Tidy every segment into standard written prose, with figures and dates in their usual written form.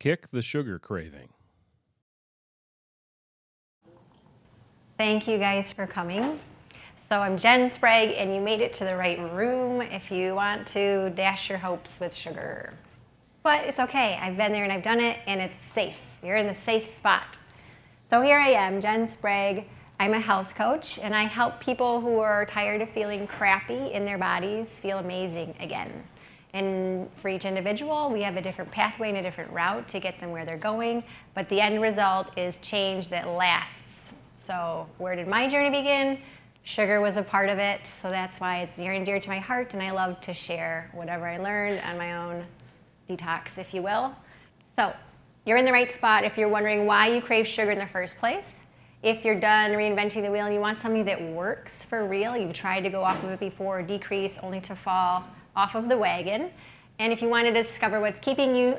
Kick the sugar craving. Thank you guys for coming. So I'm Jen Sprague, and you made it to the right room if you want to dash your hopes with sugar. But it's okay. I've been there and I've done it, and it's safe. You're in the safe spot. So here I am, Jen Sprague. I'm a health coach, and I help people who are tired of feeling crappy in their bodies feel amazing again. And for each individual, we have a different pathway and a different route to get them where they're going, but the end result is change that lasts. So where did my journey begin? Sugar was a part of it, so that's why it's near and dear to my heart, and I love to share whatever I learned on my own detox, if you will. So you're in the right spot if you're wondering why you crave sugar in the first place. If you're done reinventing the wheel and you want something that works for real, you've tried to go off of it before, decrease only to fall off of the wagon. And if you want to discover what's keeping you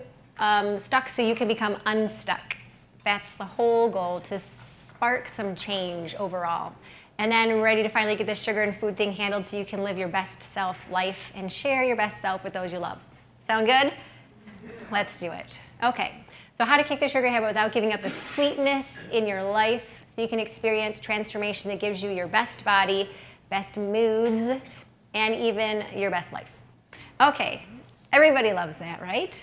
stuck so you can become unstuck. That's the whole goal, to spark some change overall. And then ready to finally get this sugar and food thing handled so you can live your best self life and share your best self with those you love. Sound good? Let's do it. Okay, so how to kick the sugar habit without giving up the sweetness in your life so you can experience transformation that gives you your best body, best moods, and even your best life. Okay, everybody loves that, right?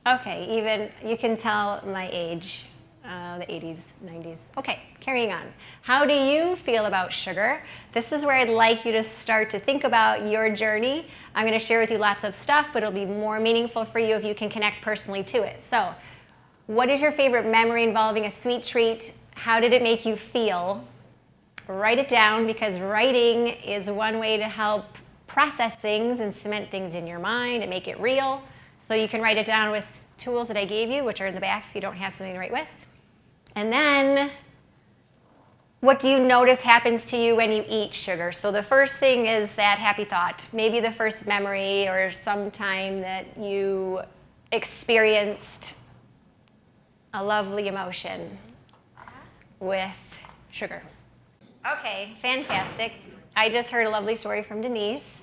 Okay, even you can tell my age, the 80s, 90s. Okay, carrying on. How do you feel about sugar? This is where I'd like you to start to think about your journey. I'm going to share with you lots of stuff, but it'll be more meaningful for you if you can connect personally to it. So, what is your favorite memory involving a sweet treat? How did it make you feel? Write it down, because writing is one way to help process things and cement things in your mind and make it real. So you can write it down with tools that I gave you, which are in the back if you don't have something to write with. And then, what do you notice happens to you when you eat sugar? So the first thing is that happy thought. Maybe the first memory or some time that you experienced a lovely emotion with sugar. Okay, fantastic. I just heard a lovely story from Denise,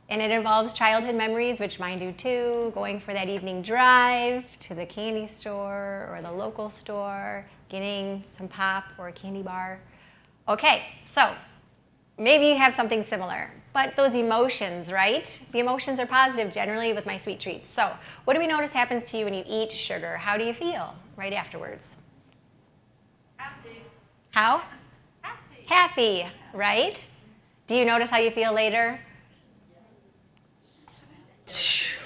and it involves childhood memories, which mine do too, going for that evening drive to the candy store or the local store, getting some pop or a candy bar. Okay, so maybe you have something similar, but those emotions, right? The emotions are positive generally with my sweet treats. So what do we notice happens to you when you eat sugar? How do you feel right afterwards? Happy. How? Happy. Happy, right? Do you notice how you feel later?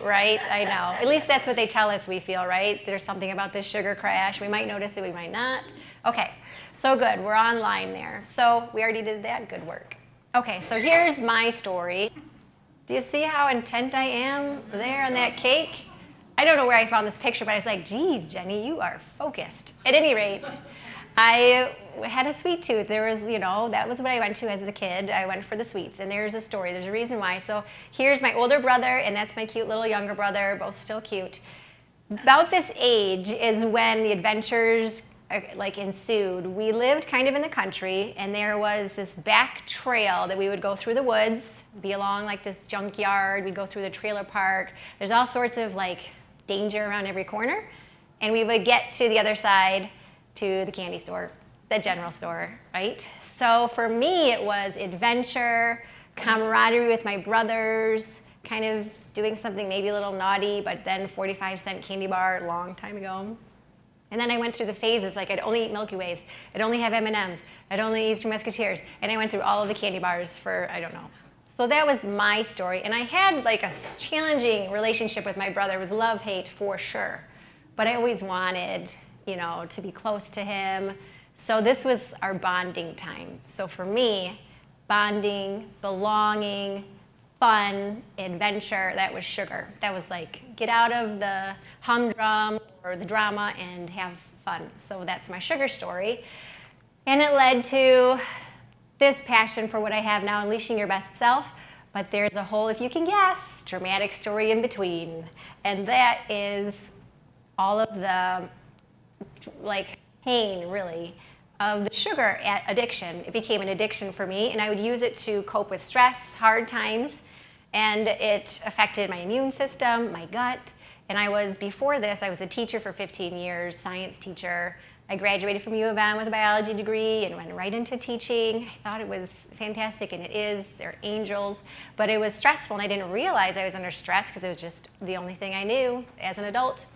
Right, I know. At least that's what they tell us we feel, right? There's something about this sugar crash. We might notice it, we might not. Okay, so good. We're online there. So we already did that. Good work. Okay, so here's my story. Do you see how intent I am there on that cake? I don't know where I found this picture, but I was like, geez, Jenny, you are focused. At any rate, I had a sweet tooth. There was, that was what I went to as a kid. I went for the sweets, and there's a story. There's a reason why. So here's my older brother, and that's my cute little younger brother, both still cute. About this age is when the adventures ensued. We lived kind of in the country, and there was this back trail that we would go through the woods, be along like this junkyard. We'd go through the trailer park. There's all sorts of danger around every corner, and we would get to the other side to the candy store, the general store, right? So for me, it was adventure, camaraderie with my brothers, kind of doing something maybe a little naughty, but then 45-cent candy bar a long time ago. And then I went through the phases, I'd only eat Milky Ways, I'd only have M&Ms, I'd only eat Three Musketeers, and I went through all of the candy bars for, I don't know. So that was my story, and I had a challenging relationship with my brother. It was love-hate for sure, but I always wanted to be close to him. So this was our bonding time. So for me, bonding, belonging, fun, adventure, that was sugar. That was get out of the humdrum or the drama and have fun. So that's my sugar story. And it led to this passion for what I have now, unleashing your best self. But there's a whole, if you can guess, dramatic story in between. And that is all of the pain, really, of the sugar addiction. It became an addiction for me, and I would use it to cope with stress, hard times, and it affected my immune system, my gut, And before this, I was a teacher for 15 years, science teacher. I graduated from U of M with a biology degree and went right into teaching. I thought it was fantastic, and it is. They're angels. But it was stressful, and I didn't realize I was under stress because it was just the only thing I knew as an adult.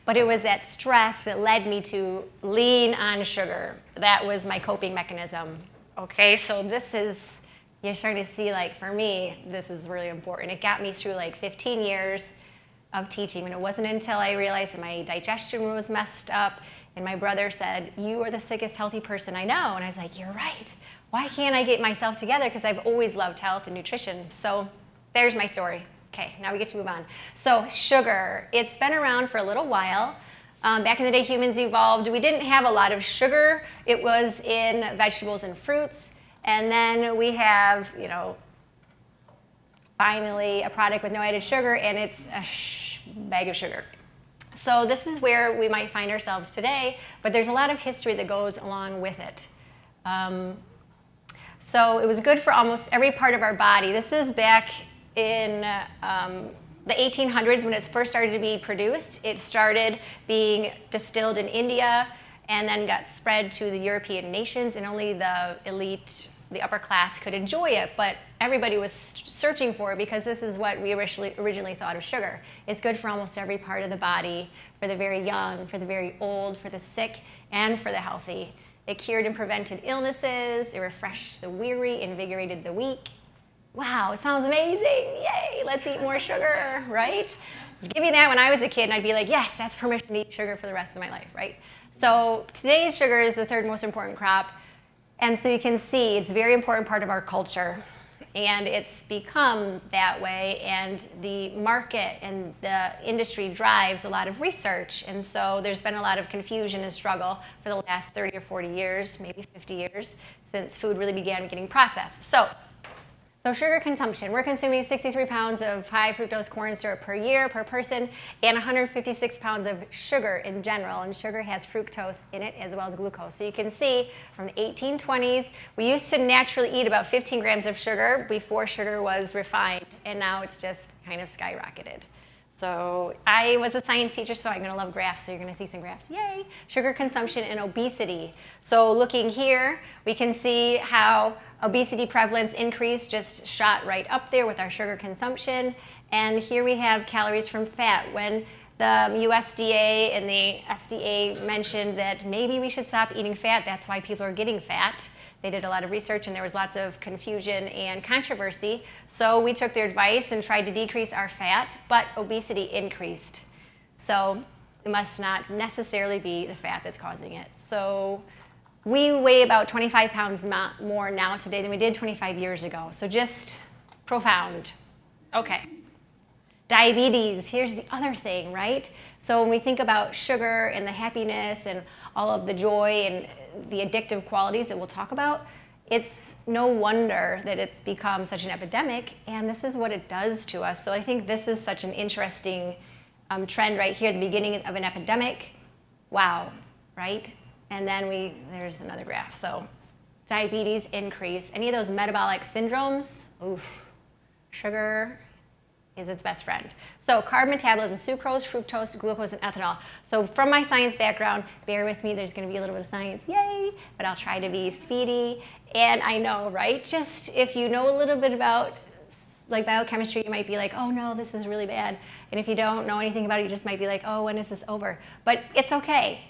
But it was that stress that led me to lean on sugar. That was my coping mechanism. Okay, so you're starting to see, like, for me, this is really important. It got me through like 15 years of teaching, and it wasn't until I realized that my digestion was messed up, and my brother said, "You are the sickest healthy person I know." And I was like, "You're right. Why can't I get myself together?" Because I've always loved health and nutrition. So there's my story. Okay, now we get to move on. So sugar, it's been around for a little while. Back in the day, humans evolved. We didn't have a lot of sugar. It was in vegetables and fruits. And then we have, finally a product with no added sugar, and it's a bag of sugar. So this is where we might find ourselves today, but there's a lot of history that goes along with it. So it was good for almost every part of our body. This is back in the 1800s when it first started to be produced. It started being distilled in India and then got spread to the European nations, and only the elite, the upper class, could enjoy it, but everybody was searching for it because this is what we originally thought of sugar. It's good for almost every part of the body, for the very young, for the very old, for the sick, and for the healthy. It cured and prevented illnesses, it refreshed the weary, invigorated the weak. Wow, it sounds amazing, yay, let's eat more sugar, right? Give me that when I was a kid and I'd be like, yes, that's permission to eat sugar for the rest of my life, right? So today's sugar is the third most important crop. And so you can see it's a very important part of our culture, and it's become that way, and the market and the industry drives a lot of research, and so there's been a lot of confusion and struggle for the last 30 or 40 years, maybe 50 years, since food really began getting processed. So sugar consumption, we're consuming 63 pounds of high fructose corn syrup per year per person, and 156 pounds of sugar in general, and sugar has fructose in it as well as glucose. So you can see from the 1820s, we used to naturally eat about 15 grams of sugar before sugar was refined, and now it's just kind of skyrocketed. So I was a science teacher, so I'm going to love graphs, so you're going to see some graphs. Yay! Sugar consumption and obesity. So looking here, we can see how obesity prevalence increase just shot right up there with our sugar consumption. And here we have calories from fat. When the USDA and the FDA mentioned that maybe we should stop eating fat, that's why people are getting fat. They did a lot of research, and there was lots of confusion and controversy. So we took their advice and tried to decrease our fat, but obesity increased. So it must not necessarily be the fat that's causing it. So we weigh about 25 pounds more now today than we did 25 years ago. So just profound. Okay. Diabetes, here's the other thing, right? So when we think about sugar and the happiness and all of the joy and the addictive qualities that we'll talk about, it's no wonder that it's become such an epidemic, and this is what it does to us. So I think this is such an interesting trend right here, the beginning of an epidemic. Wow, right? And then there's another graph. So diabetes increase. Any of those metabolic syndromes, oof, sugar is its best friend. So carb metabolism, sucrose, fructose, glucose, and ethanol. So from my science background, bear with me, there's going to be a little bit of science, yay, but I'll try to be speedy. And I know, right, just if you know a little bit about like biochemistry, you might be like, oh no, this is really bad. And if you don't know anything about it, you just might be like, oh, when is this over? But it's okay.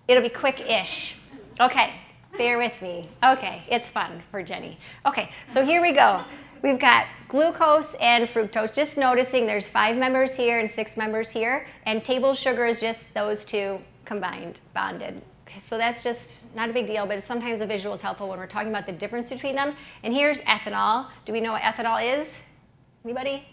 It'll be quick-ish. Okay, bear with me. Okay, it's fun for Jenny. Okay, so here we go. We've got glucose and fructose. Just noticing there's 5 members here and 6 members here, and table sugar is just those two combined, bonded. Okay, so that's just not a big deal, but sometimes the visual is helpful when we're talking about the difference between them. And here's ethanol. Do we know what ethanol is? Anybody?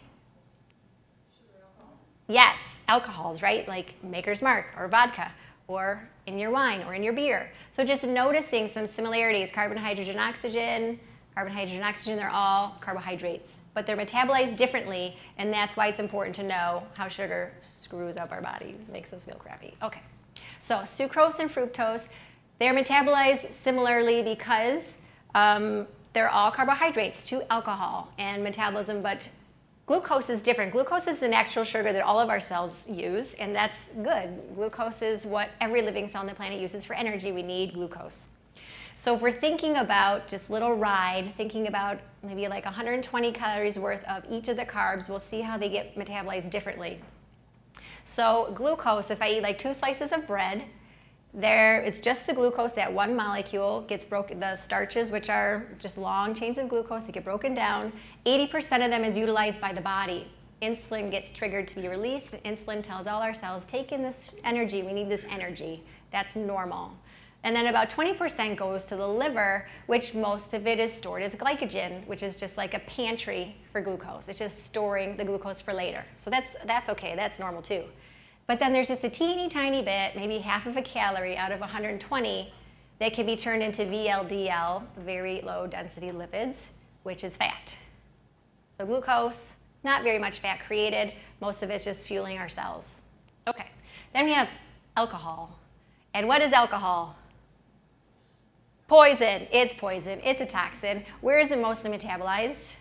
Yes, alcohols, right? Like Maker's Mark or vodka, or in your wine or in your beer. So just noticing some similarities, carbon, hydrogen, oxygen, they're all carbohydrates, but they're metabolized differently, and that's why it's important to know how sugar screws up our bodies, makes us feel crappy. Okay, so sucrose and fructose, they're metabolized similarly because they're all carbohydrates to alcohol and metabolism, but Glucose is different. Glucose is the natural sugar that all of our cells use, and that's good. Glucose is what every living cell on the planet uses for energy. We need glucose. So if we're thinking about just little ride, thinking about maybe like 120 calories worth of each of the carbs, we'll see how they get metabolized differently. So glucose, if I eat like 2 slices of bread, it's just the glucose, that one molecule gets broken, the starches, which are just long chains of glucose that get broken down. 80% of them is utilized by the body. Insulin gets triggered to be released, and insulin tells all our cells, take in this energy, we need this energy. That's normal. And then about 20% goes to the liver, which most of it is stored as glycogen, which is just like a pantry for glucose. It's just storing the glucose for later. So that's okay, that's normal too. But then there's just a teeny tiny bit, maybe half of a calorie out of 120, that can be turned into VLDL, very low density lipids, which is fat. So glucose, not very much fat created. Most of it's just fueling our cells. Okay, then we have alcohol. And what is alcohol? Poison. It's poison. It's a toxin. Where is it mostly metabolized?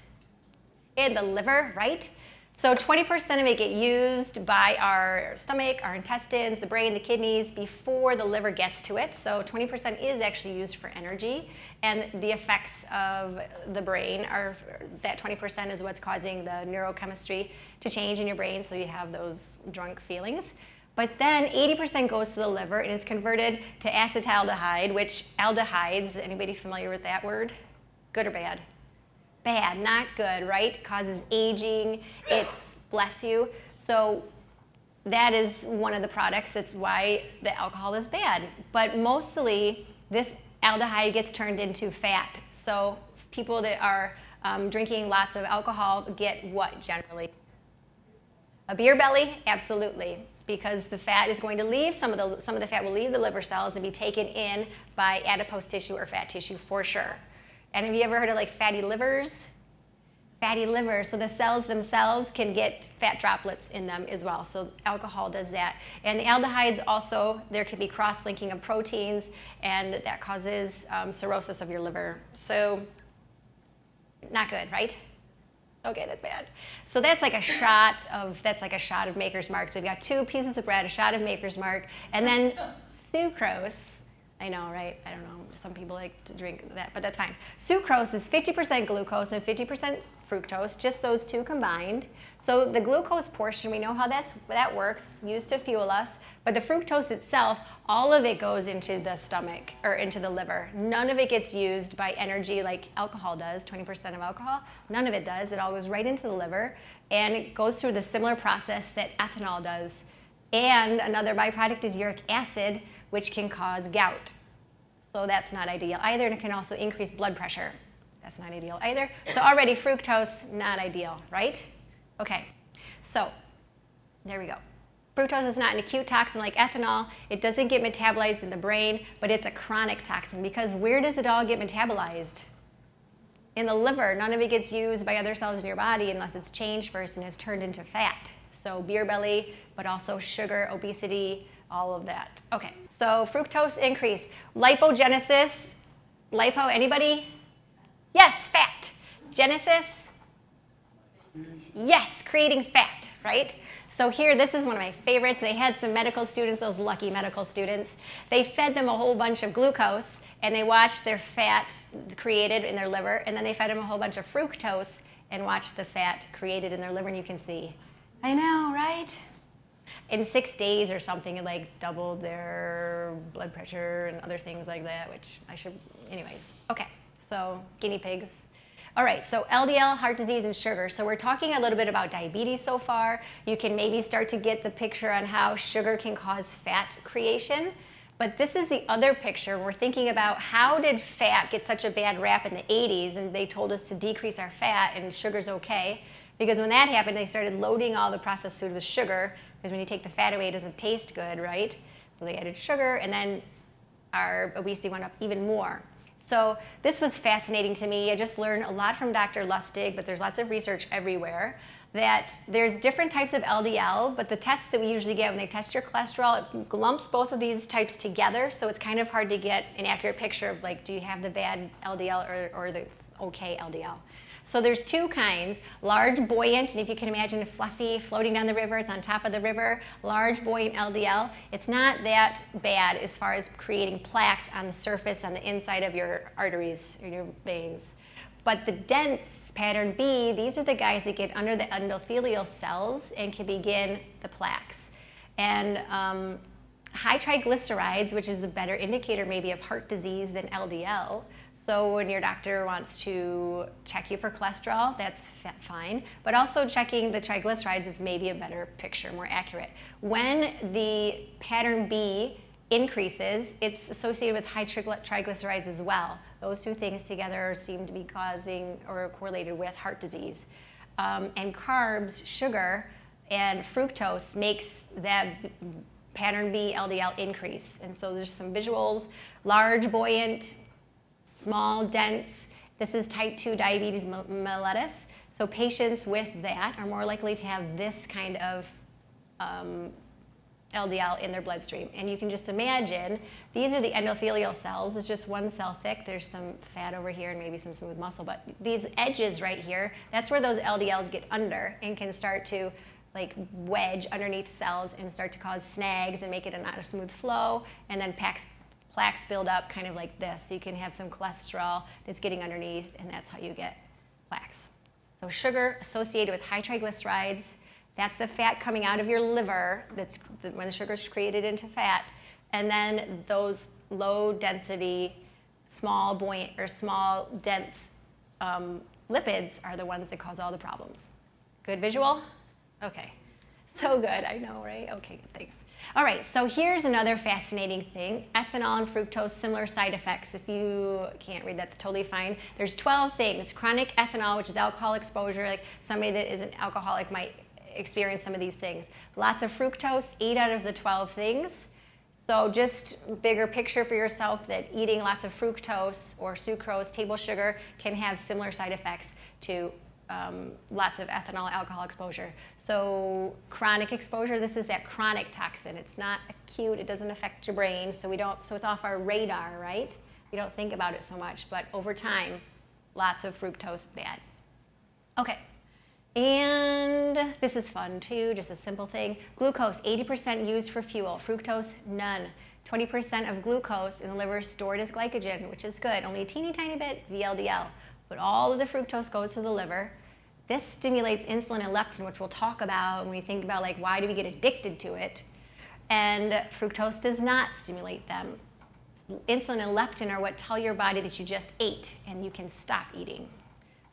In the liver, right? So 20% of it get used by our stomach, our intestines, the brain, the kidneys before the liver gets to it. So 20% is actually used for energy. And the effects of the brain are that 20% is what's causing the neurochemistry to change in your brain, so you have those drunk feelings. But then 80% goes to the liver and is converted to acetaldehyde, which aldehydes, anybody familiar with that word? Good or bad? Bad, not good, right? Causes aging, it's, bless you. So that is one of the products, that's why the alcohol is bad. But mostly this aldehyde gets turned into fat. So people that are drinking lots of alcohol get what generally? A beer belly? Absolutely. Because the fat is going to leave, some of the fat will leave the liver cells and be taken in by adipose tissue or fat tissue for sure. And have you ever heard of like fatty livers? Fatty liver, so the cells themselves can get fat droplets in them as well. So alcohol does that. And the aldehydes also, there can be cross-linking of proteins, and that causes cirrhosis of your liver. So not good, right? Okay, that's bad. So that's like a shot of Maker's Marks. We've got 2 pieces of bread, a shot of Maker's Mark, and then sucrose. I know, right? I don't know. Some people like to drink that, but that's fine. Sucrose is 50% glucose and 50% fructose, just those 2 combined. So the glucose portion, we know how that works, used to fuel us. But the fructose itself, all of it goes into the stomach or into the liver. None of it gets used by energy like alcohol does, 20% of alcohol. None of it does. It all goes right into the liver. And it goes through the similar process that ethanol does. And another byproduct is uric acid, which can cause gout. So that's not ideal either. And it can also increase blood pressure. That's not ideal either. So already fructose, not ideal, right? Okay, so there we go. Fructose is not an acute toxin like ethanol. It doesn't get metabolized in the brain, but it's a chronic toxin, because where does it all get metabolized? In the liver. None of it gets used by other cells in your body unless it's changed first and is turned into fat. So beer belly, but also sugar, obesity, all of that. Okay, so fructose increase. Lipogenesis. Lipo, anybody? Yes, fat. Genesis? Yes, creating fat, right? So here, this is one of my favorites. They had some medical students, those lucky medical students. They fed them a whole bunch of glucose, and they watched their fat created in their liver, and then they fed them a whole bunch of fructose and watched the fat created in their liver, and you can see. I know, right? In 6 days or something, it like doubled their blood pressure and other things like that, which I should, anyways. Okay, so guinea pigs. All right, so LDL, heart disease, and sugar. So we're talking a little bit about diabetes so far. You can maybe start to get the picture on how sugar can cause fat creation. But this is the other picture. We're thinking about how did fat get such a bad rap in the 80s, and they told us to decrease our fat and sugar's okay. Because when that happened, they started loading all the processed food with sugar, because when you take the fat away, it doesn't taste good, right? So they added sugar, and then our obesity went up even more. So this was fascinating to me. I just learned a lot from Dr. Lustig, but there's lots of research everywhere, that there's different types of LDL, but the tests that we usually get when they test your cholesterol, it lumps both of these types together, so it's kind of hard to get an accurate picture of like, do you have the bad LDL or the okay LDL. So there's two kinds, large buoyant, and if you can imagine fluffy floating down the river, it's on top of the river, large buoyant LDL. It's not that bad as far as creating plaques on the surface, on the inside of your arteries or your veins. But the dense pattern B, these are the guys that get under the endothelial cells and can begin the plaques. And high triglycerides, which is a better indicator maybe of heart disease than LDL. So when your doctor wants to check you for cholesterol, that's fine. But also checking the triglycerides is maybe a better picture, more accurate. When the pattern B increases, it's associated with high triglycerides as well. Those two things together seem to be causing or correlated with heart disease. And carbs, sugar, and fructose makes that pattern B LDL increase. And so there's some visuals, large, buoyant, small, dense. This is type 2 diabetes mellitus. So patients with that are more likely to have this kind of LDL in their bloodstream. And you can just imagine, these are the endothelial cells. It's just one cell thick. There's some fat over here and maybe some smooth muscle. But these edges right here, that's where those LDLs get under and can start to like wedge underneath cells and start to cause snags and make it not a smooth flow. And then plaques build up kind of like this. So you can have some cholesterol that's getting underneath, and that's how you get plaques. So sugar associated with high triglycerides, that's the fat coming out of your liver, that's when the sugar is created into fat. And then those low density, small buoyant or small dense lipids are the ones that cause all the problems. Good visual? Okay. So good, I know, right? Okay, good, thanks. All right, so here's another fascinating thing. Ethanol and fructose, similar side effects. If you can't read, that's totally fine. There's 12 things. Chronic ethanol, which is alcohol exposure, like somebody that is an alcoholic might experience some of these things. Lots of fructose, 8 out of the 12 things. So just bigger picture for yourself that eating lots of fructose or sucrose, table sugar, can have similar side effects to lots of ethanol alcohol exposure. So chronic exposure, this is that chronic toxin. It's not acute, it doesn't affect your brain, so it's off our radar, right? We don't think about it so much, but over time, lots of fructose, bad. Okay, and this is fun too, just a simple thing. Glucose, 80% used for fuel. Fructose, none. 20% of glucose in the liver is stored as glycogen, which is good. Only a teeny tiny bit, VLDL. But all of the fructose goes to the liver. This stimulates insulin and leptin, which we'll talk about when we think about like why do we get addicted to it. And fructose does not stimulate them. Insulin and leptin are what tell your body that you just ate and you can stop eating.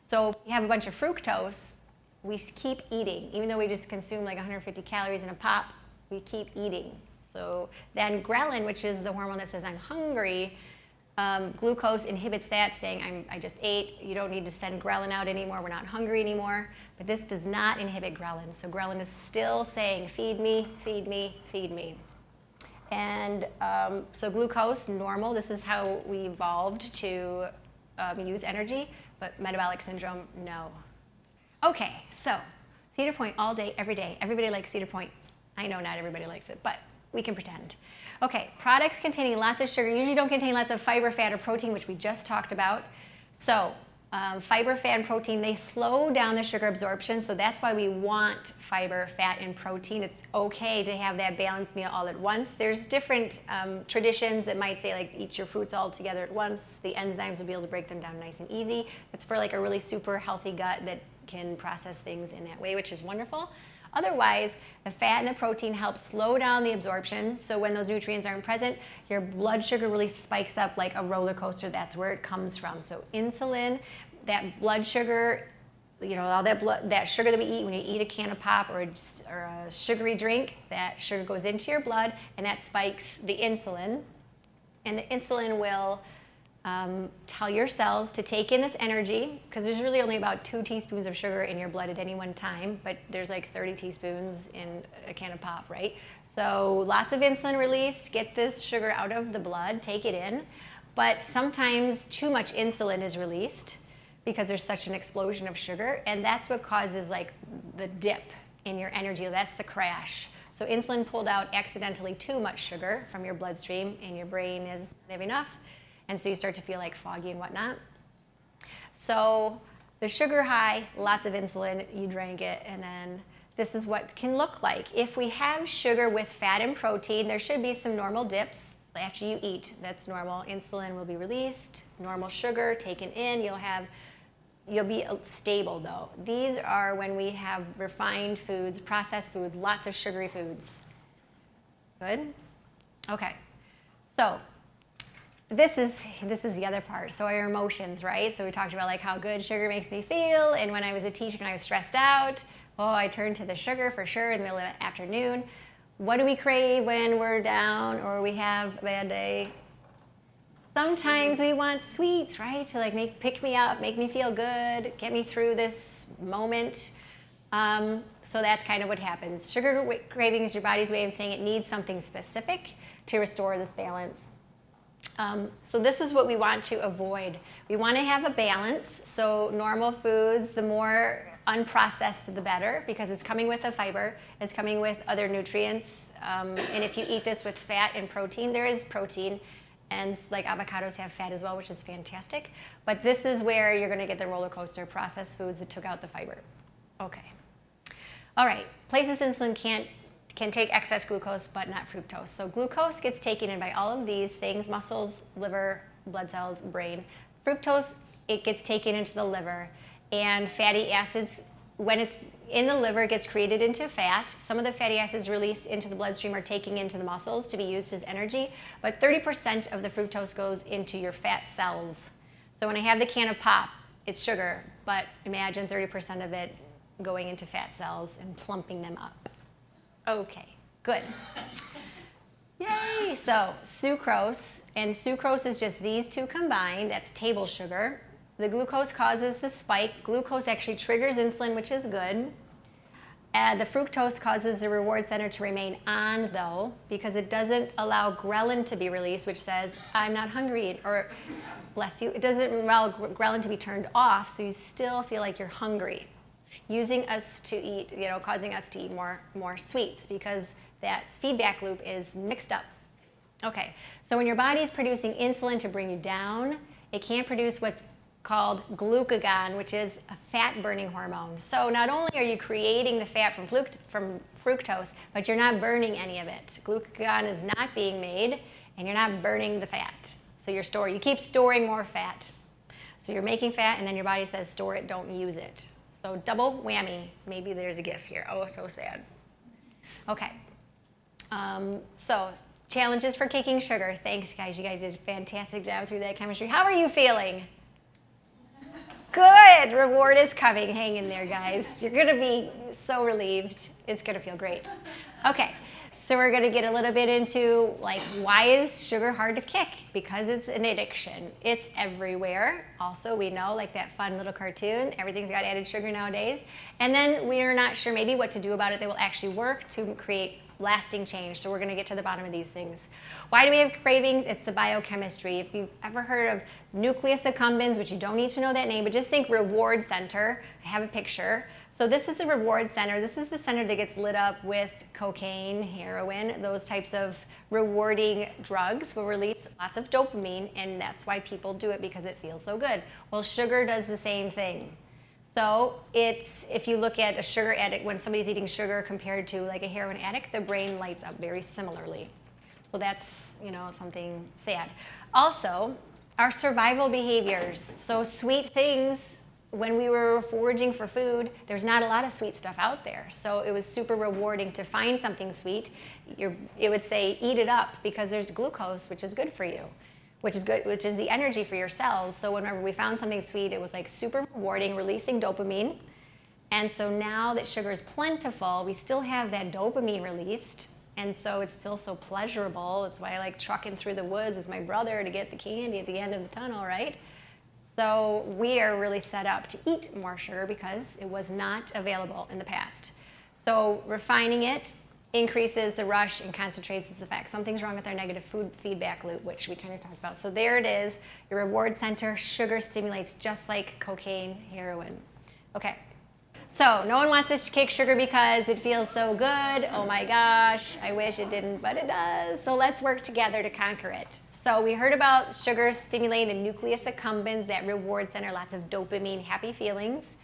So if you have a bunch of fructose, we keep eating. Even though we just consume like 150 calories in a pop, we keep eating. So then ghrelin, which is the hormone that says I'm hungry, glucose inhibits that, saying I just ate, you don't need to send ghrelin out anymore, we're not hungry anymore. But this does not inhibit ghrelin. So ghrelin is still saying feed me, feed me, feed me. And so glucose, normal, this is how we evolved to use energy, but metabolic syndrome, no. Okay, so Cedar Point all day, every day. Everybody likes Cedar Point. I know not everybody likes it, but we can pretend. Okay, products containing lots of sugar usually don't contain lots of fiber, fat, or protein, which we just talked about. So fiber, fat, and protein, they slow down the sugar absorption, so that's why we want fiber, fat, and protein. It's okay to have that balanced meal all at once. There's different traditions that might say like eat your fruits all together at once. The enzymes will be able to break them down nice and easy. It's for like a really super healthy gut that can process things in that way, which is wonderful. Otherwise, the fat and the protein help slow down the absorption, so when those nutrients aren't present, your blood sugar really spikes up like a roller coaster. That's where it comes from. So insulin, that blood sugar, you know, all that sugar that we eat when you eat a can of pop or a sugary drink, that sugar goes into your blood and that spikes the insulin. And the insulin will tell your cells to take in this energy, because there's really only about 2 teaspoons of sugar in your blood at any one time, but there's like 30 teaspoons in a can of pop, right? So lots of insulin released, get this sugar out of the blood, take it in, but sometimes too much insulin is released because there's such an explosion of sugar, and that's what causes like the dip in your energy. That's the crash. So insulin pulled out accidentally too much sugar from your bloodstream, and your brain is not have enough. And so you start to feel like foggy and whatnot. So the sugar high, lots of insulin, you drank it, and then this is what can look like. If we have sugar with fat and protein, there should be some normal dips after you eat. That's normal. Insulin will be released, normal sugar taken in. You'll be stable though. These are when we have refined foods, processed foods, lots of sugary foods. Good? Okay. So this is the other part. So our emotions, right? So we talked about like how good sugar makes me feel, and when I was a teacher and I was stressed out, I turned to the sugar for sure in the middle of the afternoon. What do we crave when we're down or we have a bad day? Sometimes we want sweets, right? To like pick me up, make me feel good, get me through this moment. So that's kind of what happens. Sugar craving is your body's way of saying it needs something specific to restore this balance. So this is what we want to avoid. We want to have a balance. So normal foods, the more unprocessed, the better, because it's coming with a fiber, it's coming with other nutrients. And if you eat this with fat and protein, there is protein. And like avocados have fat as well, which is fantastic. But this is where you're going to get the roller coaster processed foods that took out the fiber. Okay. All right. Places insulin can take excess glucose, but not fructose. So glucose gets taken in by all of these things: muscles, liver, blood cells, brain. Fructose, it gets taken into the liver. And fatty acids, when it's in the liver, gets created into fat. Some of the fatty acids released into the bloodstream are taken into the muscles to be used as energy, but 30% of the fructose goes into your fat cells. So when I have the can of pop, it's sugar, but imagine 30% of it going into fat cells and plumping them up. Okay, good. Yay! So sucrose, and sucrose is just these two combined. That's table sugar. The glucose causes the spike. Glucose actually triggers insulin, which is good. The fructose causes the reward center to remain on, though, because it doesn't allow ghrelin to be released, which says, I'm not hungry, or bless you. It doesn't allow ghrelin to be turned off, so you still feel like you're hungry, using us to eat, causing us to eat more sweets, because that feedback loop is mixed up. Okay, so when your body is producing insulin to bring you down, it can't produce what's called glucagon, which is a fat-burning hormone. So not only are you creating the fat from fructose, but you're not burning any of it. Glucagon is not being made, and you're not burning the fat. So you keep storing more fat. So you're making fat, and then your body says, store it, don't use it. So double whammy. Maybe there's a GIF here. Oh, so sad. Okay. So challenges for kicking sugar. Thanks, guys. You guys did a fantastic job through that chemistry. How are you feeling? Good. Reward is coming. Hang in there, guys. You're going to be so relieved. It's going to feel great. Okay. So we're going to get a little bit into, why is sugar hard to kick? Because it's an addiction. It's everywhere. Also, we know, that fun little cartoon, everything's got added sugar nowadays. And then we are not sure maybe what to do about it that will actually work to create lasting change. So we're going to get to the bottom of these things. Why do we have cravings? It's the biochemistry. If you've ever heard of nucleus accumbens, which you don't need to know that name, but just think reward center. I have a picture. So this is the reward center. This is the center that gets lit up with cocaine, heroin, those types of rewarding drugs will release lots of dopamine, and that's why people do it, because it feels so good. Well, sugar does the same thing. So if you look at a sugar addict, when somebody's eating sugar compared to a heroin addict, the brain lights up very similarly. So that's, something sad. Also, our survival behaviors. So sweet things, when we were foraging for food, there's not a lot of sweet stuff out there. So it was super rewarding to find something sweet. It would say, eat it up, because there's glucose, which is good for you, which is the energy for your cells. So whenever we found something sweet, it was super rewarding, releasing dopamine. And so now that sugar is plentiful, we still have that dopamine released. And so it's still so pleasurable. That's why I like trucking through the woods with my brother to get the candy at the end of the tunnel, right? So we are really set up to eat more sugar because it was not available in the past. So refining it increases the rush and concentrates its effect. Something's wrong with our negative food feedback loop, which we kind of talked about. So there it is, your reward center. Sugar stimulates just like cocaine, heroin. Okay. So no one wants to kick sugar because it feels so good. Oh my gosh, I wish it didn't, but it does. So let's work together to conquer it. So we heard about sugar stimulating the nucleus accumbens, that reward center, lots of dopamine, happy feelings.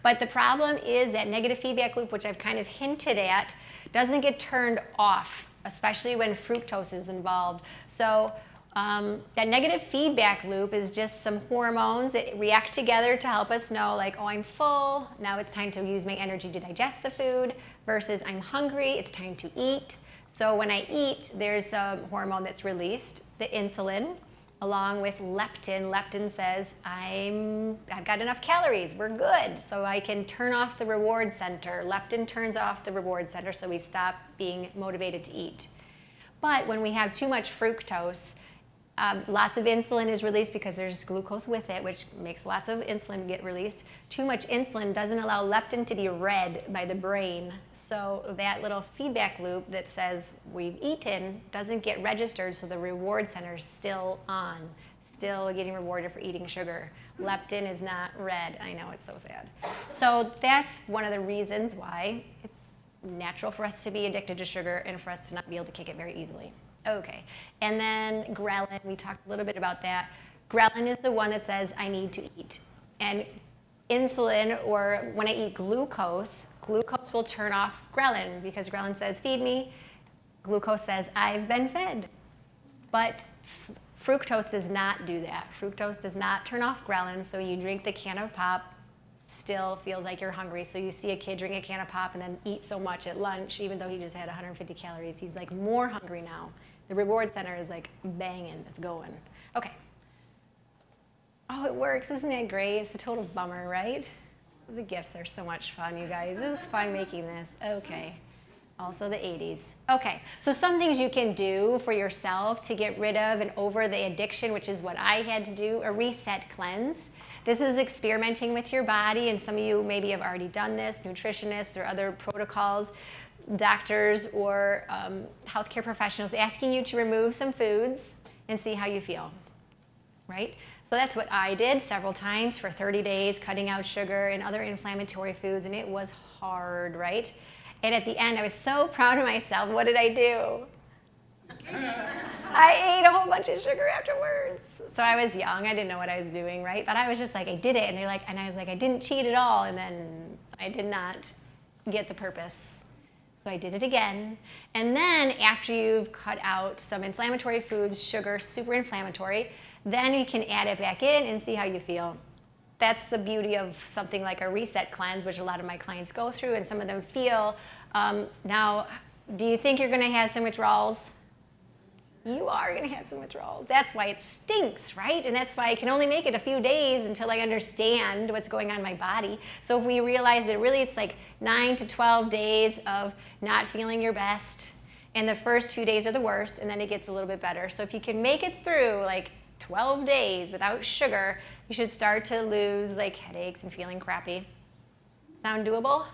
But the problem is that negative feedback loop, which I've kind of hinted at, doesn't get turned off, especially when fructose is involved. So that negative feedback loop is just some hormones that react together to help us know, like, oh, I'm full, now it's time to use my energy to digest the food, versus I'm hungry, it's time to eat. So when I eat, there's a hormone that's released, the insulin, along with leptin. Leptin says, I've got enough calories, we're good. So I can turn off the reward center. Leptin turns off the reward center, so we stop being motivated to eat. But when we have too much fructose, lots of insulin is released because there's glucose with it, which makes lots of insulin get released. Too much insulin doesn't allow leptin to be read by the brain. So that little feedback loop that says we've eaten doesn't get registered, so the reward center is still on, still getting rewarded for eating sugar. Leptin is not read. I know, it's so sad. So that's one of the reasons why it's natural for us to be addicted to sugar and for us to not be able to kick it very easily. Okay, and then ghrelin, we talked a little bit about that. Ghrelin is the one that says I need to eat. And insulin, or when I eat glucose, glucose will turn off ghrelin because ghrelin says feed me. Glucose says I've been fed. But fructose does not do that. Fructose does not turn off ghrelin, so you drink the can of pop, still feels like you're hungry. So you see a kid drink a can of pop and then eat so much at lunch, even though he just had 150 calories, he's like more hungry now. The reward center is like banging, it's going. Okay. Oh, it works, isn't it great? It's a total bummer, right? The gifts are so much fun, you guys. This is fun making this. Okay. Also the 80s. Okay, so some things you can do for yourself to get rid of and over the addiction, which is what I had to do, a reset cleanse. This is experimenting with your body, and some of you maybe have already done this, nutritionists or other protocols, doctors or healthcare professionals asking you to remove some foods and see how you feel, right? So that's what I did several times for 30 days, cutting out sugar and other inflammatory foods, and it was hard, right? And at the end, I was so proud of myself. What did I do? I ate a whole bunch of sugar afterwards. So I was young, I didn't know what I was doing, right? But I was just like, I did it, and I was like, I didn't cheat at all, and then I did not get the purpose. So I did it again. And then after you've cut out some inflammatory foods, sugar, super inflammatory, then you can add it back in and see how you feel. That's the beauty of something like a reset cleanse, which a lot of my clients go through, and some of them feel. Now, do you think you're going to have some withdrawals? You are going to have some withdrawals. That's why it stinks, right? And that's why I can only make it a few days until I understand what's going on in my body. So if we realize that really it's like 9 to 12 days of not feeling your best, and the first few days are the worst, and then it gets a little bit better. So if you can make it through like 12 days without sugar, you should start to lose like headaches and feeling crappy. Sound doable?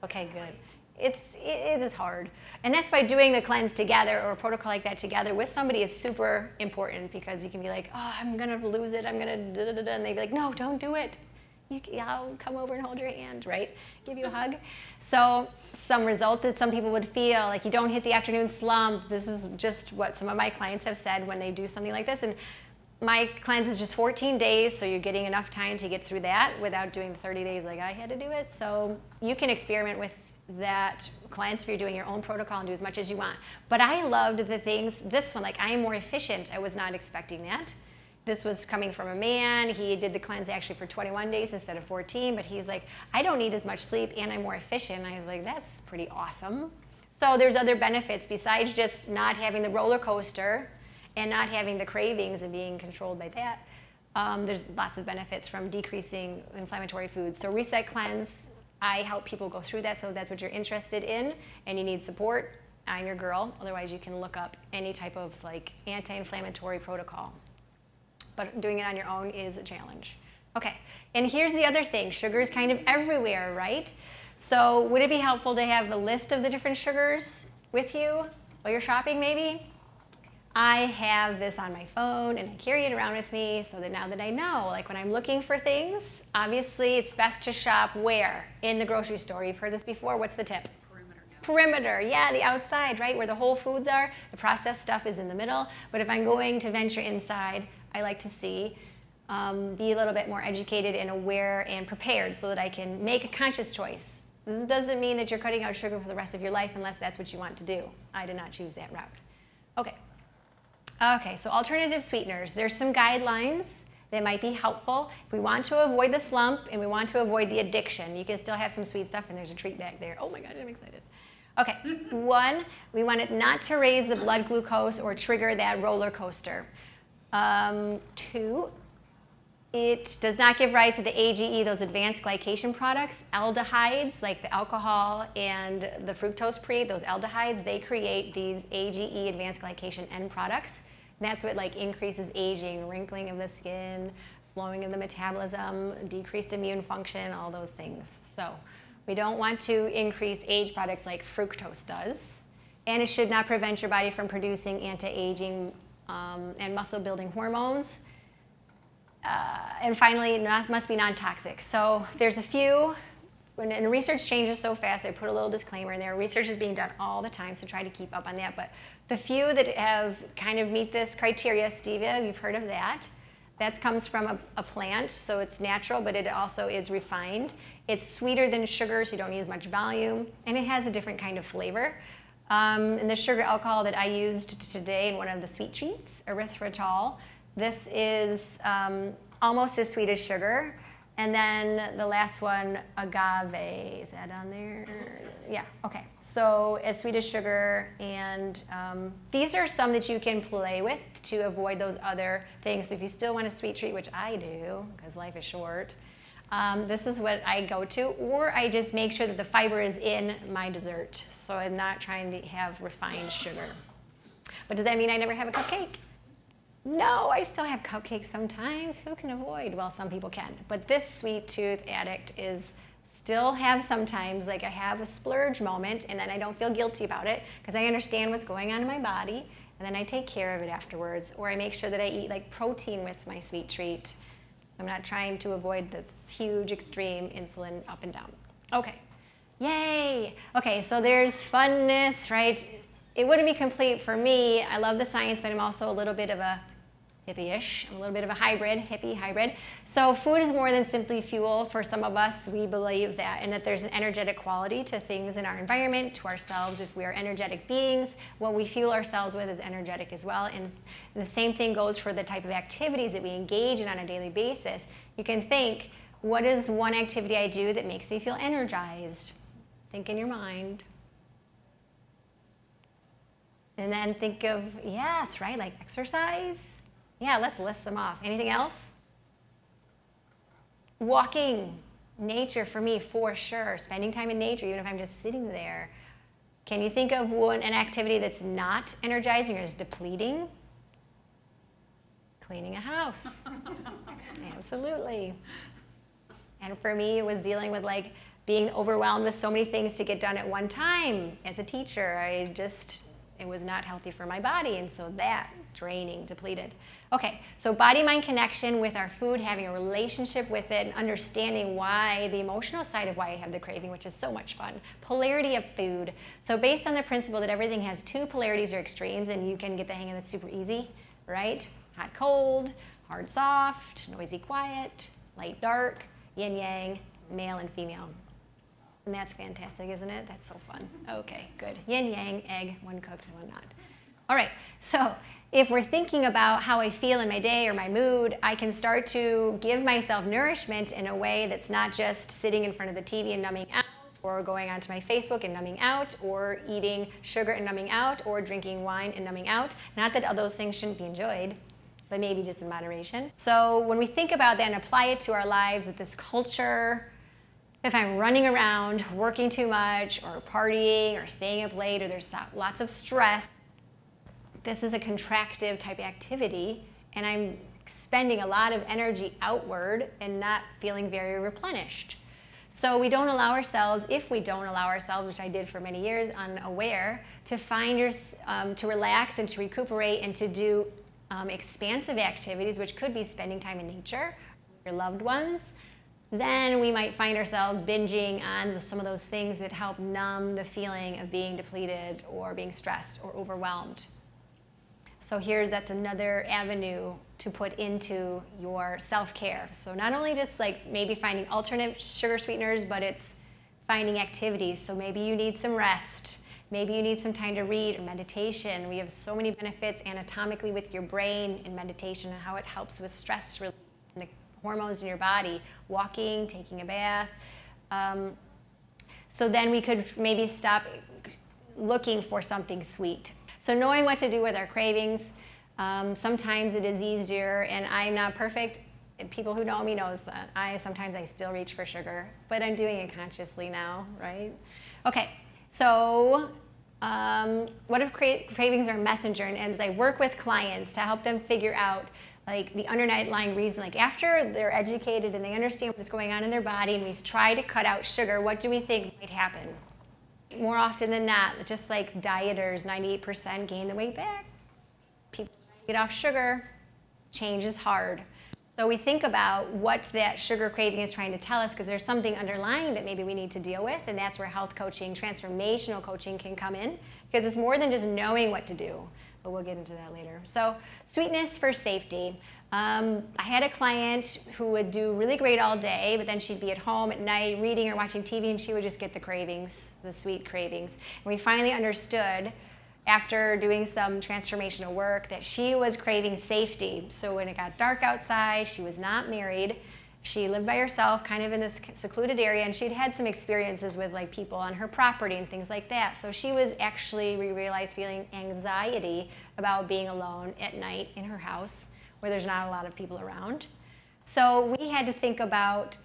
Okay, good. It is hard. And that's why doing the cleanse together or a protocol like that together with somebody is super important, because you can be like, oh, I'm going to lose it. I'm going to da-da-da-da. And they'd be like, no, don't do it. I'll come over and hold your hand, right? Give you a hug. So some results that some people would feel, like you don't hit the afternoon slump. This is just what some of my clients have said when they do something like this. And my cleanse is just 14 days, so you're getting enough time to get through that without doing the 30 days like I had to do it. So you can experiment with that cleanse if you're doing your own protocol and do as much as you want. But I loved the things, this one, like I am more efficient. I was not expecting that. This was coming from a man. He did the cleanse actually for 21 days instead of 14, but he's like, I don't need as much sleep and I'm more efficient. And I was like, that's pretty awesome. So there's other benefits besides just not having the roller coaster and not having the cravings and being controlled by that. There's lots of benefits from decreasing inflammatory foods. So reset cleanse, I help people go through that, so if that's what you're interested in and you need support, I'm your girl. Otherwise, you can look up any type of like anti-inflammatory protocol. But doing it on your own is a challenge. Okay, and here's the other thing. Sugar is kind of everywhere, right? So would it be helpful to have a list of the different sugars with you while you're shopping maybe? I have this on my phone and I carry it around with me so that now that I know, like when I'm looking for things, obviously it's best to shop where? In the grocery store. You've heard this before. What's the tip? Perimeter Perimeter, yeah, the outside, right, where the whole foods are. The processed stuff is in the middle. But if I'm going to venture inside, I like to see, be a little bit more educated and aware and prepared so that I can make a conscious choice. This doesn't mean that you're cutting out sugar for the rest of your life unless that's what you want to do. I did not choose that route. Okay. Okay, so alternative sweeteners. There's some guidelines that might be helpful. If we want to avoid the slump and we want to avoid the addiction, you can still have some sweet stuff and there's a treat back there. Oh my God, I'm excited. Okay, 1, we want it not to raise the blood glucose or trigger that roller coaster. 2, it does not give rise to the AGE, those advanced glycation products. Aldehydes, like the alcohol and the fructose pre, those aldehydes, they create these AGE, advanced glycation end products. And that's what like increases aging, wrinkling of the skin, slowing of the metabolism, decreased immune function, all those things. So we don't want to increase age products like fructose does. And it should not prevent your body from producing anti-aging and muscle-building hormones. And finally, it must be non-toxic. So there's a few, and research changes so fast, I put a little disclaimer in there. Research is being done all the time, so try to keep up on that. But the few that have kind of meet this criteria, stevia, you've heard of that. That comes from a plant, so it's natural, but it also is refined. It's sweeter than sugar, so you don't need as much volume, and it has a different kind of flavor. And the sugar alcohol that I used today in one of the sweet treats, erythritol, this is almost as sweet as sugar. And then the last one, agave, is that on there? Yeah, okay. So as sweet as sugar, and these are some that you can play with to avoid those other things. So if you still want a sweet treat, which I do, because life is short, this is what I go to, or I just make sure that the fiber is in my dessert. So I'm not trying to have refined sugar. But does that mean I never have a cupcake? No, I still have cupcakes sometimes. Who can avoid? Well, some people can. But this sweet tooth addict is still have sometimes, like I have a splurge moment and then I don't feel guilty about it because I understand what's going on in my body and then I take care of it afterwards. Or I make sure that I eat like protein with my sweet treat. I'm not trying to avoid this huge extreme insulin up and down. Okay, yay. Okay, so there's funness, right? It wouldn't be complete for me. I love the science, but I'm also a little bit of a hippie-ish. I'm a little bit of a hybrid, hippie hybrid. So food is more than simply fuel. For some of us, we believe that, and that there's an energetic quality to things in our environment, to ourselves. If we are energetic beings, what we fuel ourselves with is energetic as well. And the same thing goes for the type of activities that we engage in on a daily basis. You can think, what is one activity I do that makes me feel energized? Think in your mind. And then think of, yes, right, like exercise. Yeah, let's list them off. Anything else? Walking, nature for me, for sure. Spending time in nature, even if I'm just sitting there. Can you think of an activity that's not energizing or is depleting? Cleaning a house. Absolutely. And for me, it was dealing with like being overwhelmed with so many things to get done at one time. As a teacher, it was not healthy for my body, and so that draining, depleted. Okay, so body-mind connection with our food, having a relationship with it, and understanding why, the emotional side of why I have the craving, which is so much fun. Polarity of food. So based on the principle that everything has two polarities or extremes, and you can get the hang of it super easy, right? Hot, cold, hard, soft, noisy, quiet, light, dark, yin, yang, male and female. And that's fantastic, isn't it? That's so fun. Okay, good. Yin, yang, egg, one cooked and one not. All right, so if we're thinking about how I feel in my day or my mood, I can start to give myself nourishment in a way that's not just sitting in front of the TV and numbing out, or going onto my Facebook and numbing out, or eating sugar and numbing out, or drinking wine and numbing out. Not that all those things shouldn't be enjoyed, but maybe just in moderation. So when we think about that and apply it to our lives with this culture, if I'm running around, working too much, or partying, or staying up late, or there's lots of stress, this is a contractive type activity, and I'm spending a lot of energy outward and not feeling very replenished. So we don't allow ourselves, if we don't allow ourselves, which I did for many years, unaware, to to relax and to recuperate and to do expansive activities, which could be spending time in nature, your loved ones, then we might find ourselves binging on some of those things that help numb the feeling of being depleted or being stressed or overwhelmed. So that's another avenue to put into your self-care. So not only just like maybe finding alternate sugar sweeteners, but it's finding activities. So maybe you need some rest. Maybe you need some time to read or meditation. We have so many benefits anatomically with your brain in meditation and how it helps with stress relief and the hormones in your body. Walking, taking a bath. So then we could maybe stop looking for something sweet. So knowing what to do with our cravings, sometimes it is easier, and I'm not perfect. People who know me knows that sometimes I still reach for sugar, but I'm doing it consciously now, right? Okay, so what if cravings are a messenger? And as I work with clients to help them figure out like the underlying reason, like after they're educated and they understand what's going on in their body and we try to cut out sugar, what do we think might happen? More often than not, just like dieters, 98% gain the weight back. People trying to get off sugar, change is hard. So we think about what that sugar craving is trying to tell us, because there's something underlying that maybe we need to deal with, and that's where health coaching, transformational coaching can come in, because it's more than just knowing what to do, but we'll get into that later. So sweetness for safety. I had a client who would do really great all day, but then she'd be at home at night reading or watching TV, and she would just get the cravings, the sweet cravings. And we finally understood, after doing some transformational work, that she was craving safety. So when it got dark outside, she was not married. She lived by herself, kind of in this secluded area, and she'd had some experiences with like people on her property and things like that. So she was actually, we realized, feeling anxiety about being alone at night in her house, where there's not a lot of people around. So we had to think about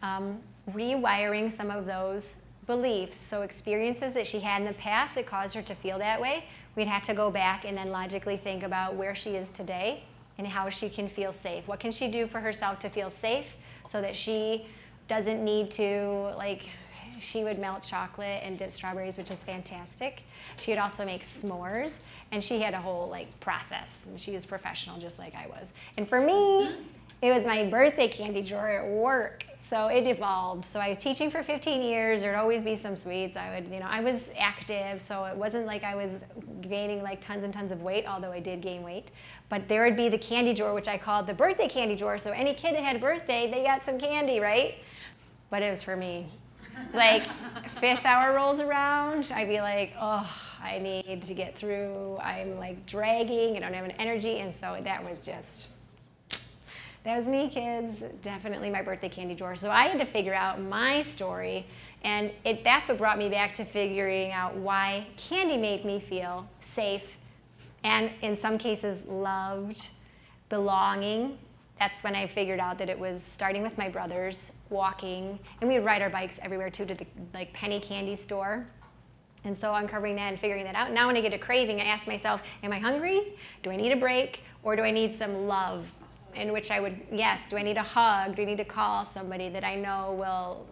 rewiring some of those beliefs. So experiences that she had in the past that caused her to feel that way, we'd have to go back and then logically think about where she is today and how she can feel safe. What can she do for herself to feel safe so that she doesn't need to, like, she would melt chocolate and dip strawberries, which is fantastic. She would also make s'mores, and she had a whole like process, and she was professional just like I was. And for me, it was my birthday candy drawer at work. So it evolved. So I was teaching for 15 years. There'd always be some sweets. I was active, so it wasn't like I was gaining like tons and tons of weight, although I did gain weight. But there would be the candy drawer, which I called the birthday candy drawer. So any kid that had a birthday, they got some candy, right? But it was for me. Like, fifth hour rolls around, I'd be like, oh, I need to get through. I'm like dragging, I don't have an energy, and so that was me, kids. Definitely my birthday candy drawer. So I had to figure out my story, and that's what brought me back to figuring out why candy made me feel safe, and in some cases loved, belonging. That's when I figured out that it was starting with my brothers, walking, and we would ride our bikes everywhere too, to the like penny candy store. And so uncovering that and figuring that out. Now when I get a craving, I ask myself, am I hungry? Do I need a break? Or do I need some love? In which I would, yes, do I need a hug? Do I need to call somebody that I know will,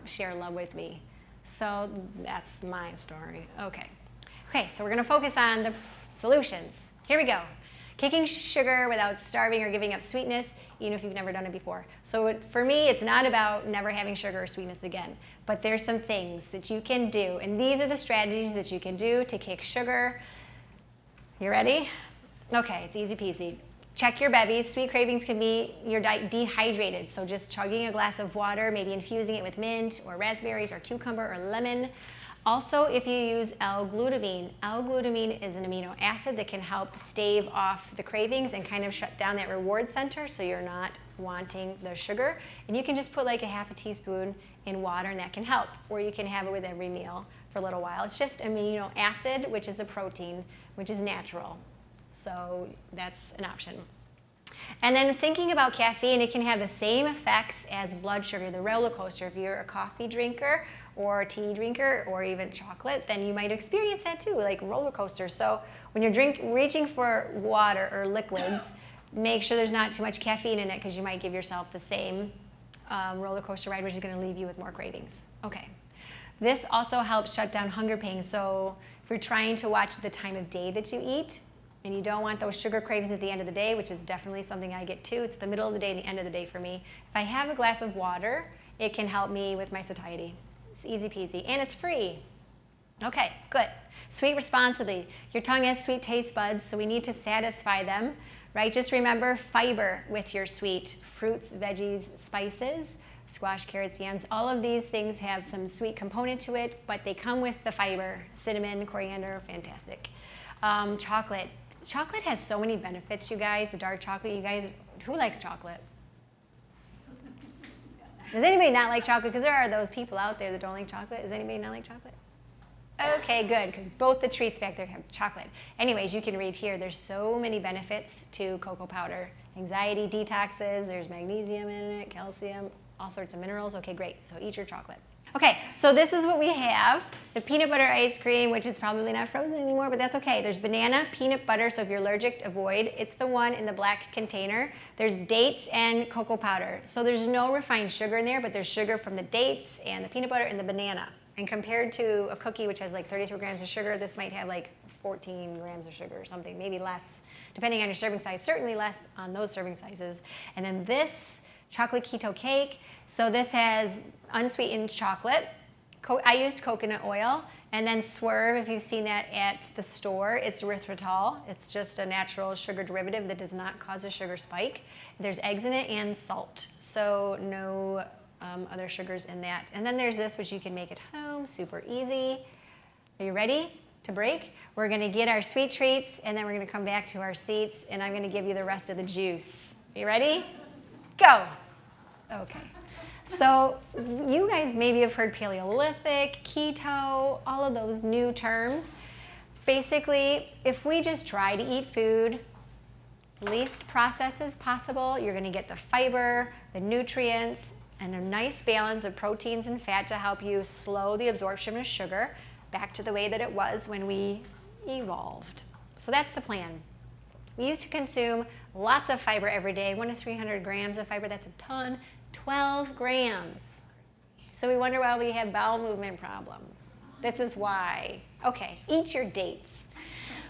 share love with me? So that's my story. Okay, so we're gonna focus on the solutions. Here we go. Kicking sugar without starving or giving up sweetness, even if you've never done it before. So for me, it's not about never having sugar or sweetness again, but there's some things that you can do, and these are the strategies that you can do to kick sugar. You ready? Okay, it's easy peasy. Check your bevies. Sweet cravings can be you're dehydrated, so just chugging a glass of water, maybe infusing it with mint or raspberries or cucumber or lemon. Also, if you use L-glutamine is an amino acid that can help stave off the cravings and kind of shut down that reward center so you're not wanting the sugar. And you can just put like a half a teaspoon in water, and that can help. Or you can have it with every meal for a little while. It's just amino acid, which is a protein, which is natural. So that's an option. And then thinking about caffeine, it can have the same effects as blood sugar, the roller coaster. If you're a coffee drinker or a tea drinker or even chocolate, then you might experience that too, like roller coaster. So when you're reaching for water or liquids, make sure there's not too much caffeine in it, because you might give yourself the same roller coaster ride, which is going to leave you with more cravings. Okay. This also helps shut down hunger pains. So if you're trying to watch the time of day that you eat, and you don't want those sugar cravings at the end of the day, which is definitely something I get too. It's the middle of the day and the end of the day for me. If I have a glass of water it can help me with my satiety. It's easy peasy, and it's free. Okay, good. Sweet responsibly. Your tongue has sweet taste buds, so we need to satisfy them, right? Just remember fiber with your sweet fruits, veggies, spices, squash, carrots, yams. All of these things have some sweet component to it, but they come with the fiber. Cinnamon, coriander, fantastic. Chocolate. Chocolate has so many benefits, you guys. The dark chocolate, you guys, who likes chocolate? Does anybody not like chocolate? Because there are those people out there that don't like chocolate. Does anybody not like chocolate? Okay, good, because both the treats back there have chocolate. Anyways, you can read here, there's so many benefits to cocoa powder. Anxiety detoxes, there's magnesium in it, calcium, all sorts of minerals. Okay, great, so eat your chocolate. Okay, so this is what we have. The peanut butter ice cream, which is probably not frozen anymore, but that's okay. There's banana, peanut butter, so if you're allergic, avoid. It's the one in the black container. There's dates and cocoa powder. So there's no refined sugar in there, but there's sugar from the dates and the peanut butter and the banana. And compared to a cookie, which has like 33 grams of sugar, this might have like 14 grams of sugar or something, maybe less, depending on your serving size, certainly less on those serving sizes. And then this chocolate keto cake. So this has unsweetened chocolate. I used coconut oil. And then Swerve, if you've seen that at the store, it's erythritol. It's just a natural sugar derivative that does not cause a sugar spike. There's eggs in it and salt. So no other sugars in that. And then there's this, which you can make at home, super easy. Are you ready to break? We're gonna get our sweet treats, and then we're gonna come back to our seats, and I'm gonna give you the rest of the juice. You ready? Go. Okay. So you guys maybe have heard Paleolithic, keto, all of those new terms. Basically, if we just try to eat food, least processed as possible, you're gonna get the fiber, the nutrients, and a nice balance of proteins and fat to help you slow the absorption of sugar back to the way that it was when we evolved. So that's the plan. We used to consume lots of fiber every day, 1 to 300 grams of fiber, that's a ton, 12 grams. So we wonder why we have bowel movement problems. This is why. Okay, eat your dates.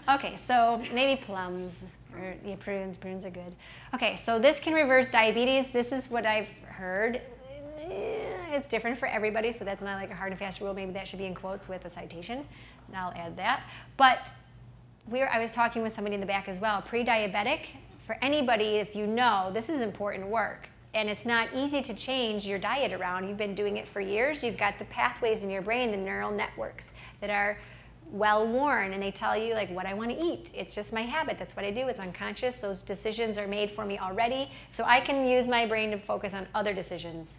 Okay, so maybe plums, or yeah, prunes are good. Okay, so this can reverse diabetes. This is what I've heard. It's different for everybody, so that's not like a hard and fast rule. Maybe that should be in quotes with a citation, and I'll add that. But I was talking with somebody in the back as well. Pre-diabetic, for anybody, if you know, this is important work. And it's not easy to change your diet around. You've been doing it for years. You've got the pathways in your brain, the neural networks that are well worn, and they tell you like what I want to eat. It's just my habit. That's what I do. It's unconscious. Those decisions are made for me already. So I can use my brain to focus on other decisions.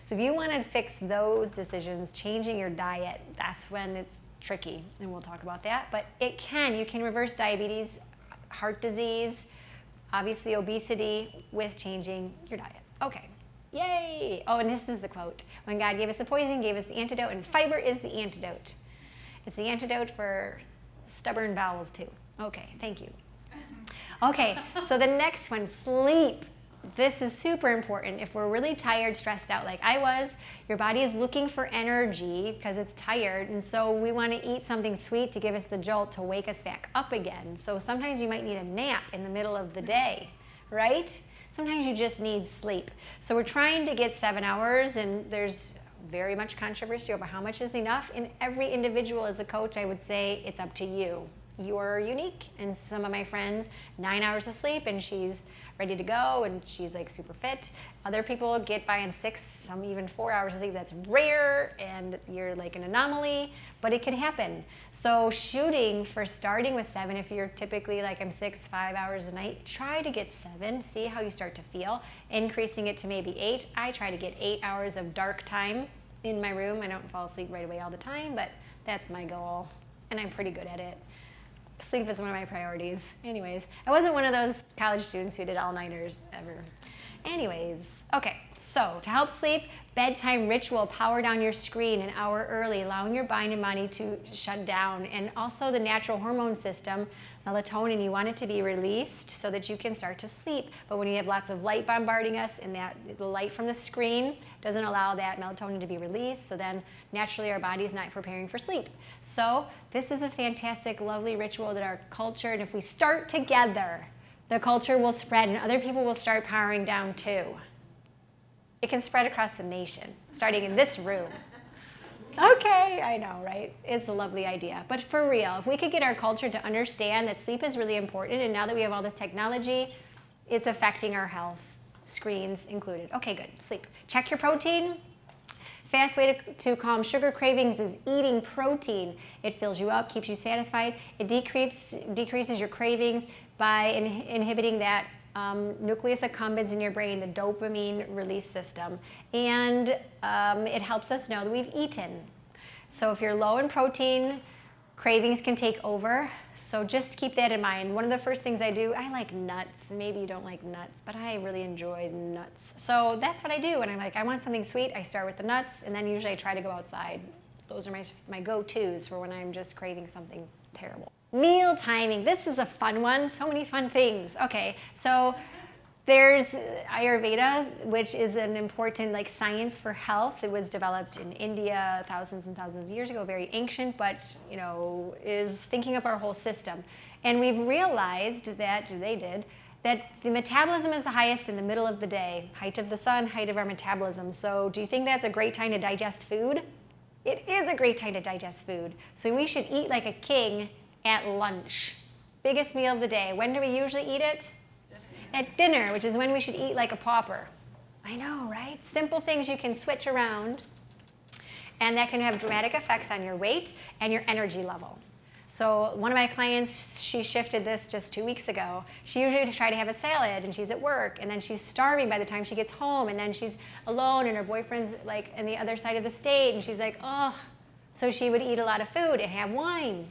So if you want to fix those decisions, changing your diet, that's when it's tricky, and we'll talk about that. But you can reverse diabetes, heart disease, obviously obesity with changing your diet. Okay, yay! Oh, and this is the quote. When God gave us the poison, he gave us the antidote, and fiber is the antidote. It's the antidote for stubborn bowels too. Okay, thank you. Okay, so the next one, sleep. This is super important. If we're really tired, stressed out like I was, your body is looking for energy because it's tired, and so we want to eat something sweet to give us the jolt to wake us back up again. So sometimes you might need a nap in the middle of the day, right? Sometimes you just need sleep. So we're trying to get 7 hours, and there's very much controversy over how much is enough. In every individual, as a coach, I would say it's up to you. You're unique, and some of my friends, 9 hours of sleep, and she's ready to go, and she's like super fit. Other people get by in 6, some even 4 hours of sleep. That's rare, and you're like an anomaly, but it can happen. So shooting for starting with 7, if you're typically like I'm 6, 5 hours a night, try to get 7, see how you start to feel. Increasing it to maybe 8. I try to get 8 hours of dark time in my room. I don't fall asleep right away all the time, but that's my goal, and I'm pretty good at it. Sleep is one of my priorities. Anyways, I wasn't one of those college students who did all-nighters ever. Anyways, okay, so to help sleep, bedtime ritual, power down your screen an hour early, allowing your mind and body to shut down. And also the natural hormone system, melatonin, you want it to be released so that you can start to sleep. But when you have lots of light bombarding us, and the light from the screen doesn't allow that melatonin to be released, so then naturally our body's not preparing for sleep. So this is a fantastic, lovely ritual that our culture, and if we start together, the culture will spread and other people will start powering down too. It can spread across the nation, starting in this room. Okay, I know, right? It's a lovely idea. But for real, if we could get our culture to understand that sleep is really important, and now that we have all this technology, it's affecting our health, screens included. Okay, good, sleep. Check your protein. Fast way to calm sugar cravings is eating protein. It fills you up, keeps you satisfied. It decreases your cravings by inhibiting that nucleus accumbens in your brain, the dopamine release system. And it helps us know that we've eaten. So if you're low in protein, cravings can take over. So just keep that in mind. One of the first things I do, I like nuts. Maybe you don't like nuts, but I really enjoy nuts. So that's what I do. When I'm like, I want something sweet, I start with the nuts, and then usually I try to go outside. Those are my go-tos for when I'm just craving something terrible. Meal timing. This is a fun one. So many fun things. Okay, so there's Ayurveda, which is an important science for health. It was developed in India thousands and thousands of years ago, very ancient, but is thinking of our whole system. And we've realized that the metabolism is the highest in the middle of the day, height of the sun, height of our metabolism. So do you think that's a great time to digest food? It is a great time to digest food. So we should eat like a king at lunch. Biggest meal of the day. When do we usually eat it? At dinner, which is when we should eat like a pauper. I know, right? Simple things you can switch around, and that can have dramatic effects on your weight and your energy level. So one of my clients, she shifted this just 2 weeks ago. She usually would try to have a salad, and she's at work, and then she's starving by the time she gets home, and then she's alone, and her boyfriend's in the other side of the state, and she's like, oh. So she would eat a lot of food and have wine,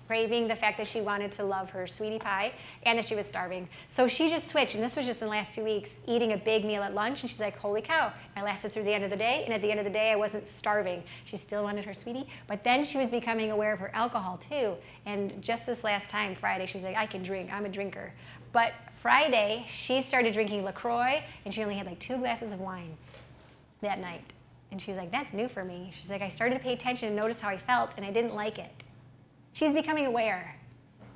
craving the fact that she wanted to love her sweetie pie and that she was starving. So she just switched, and this was just in the last 2 weeks, eating a big meal at lunch, and she's like, holy cow, I lasted through the end of the day, and at the end of the day, I wasn't starving. She still wanted her sweetie, but then she was becoming aware of her alcohol too, and just this last time, Friday, she's like, I can drink, I'm a drinker. But Friday, she started drinking LaCroix, and she only had 2 glasses of wine that night. And she's like, that's new for me. She's like, I started to pay attention and notice how I felt, and I didn't like it. She's becoming aware.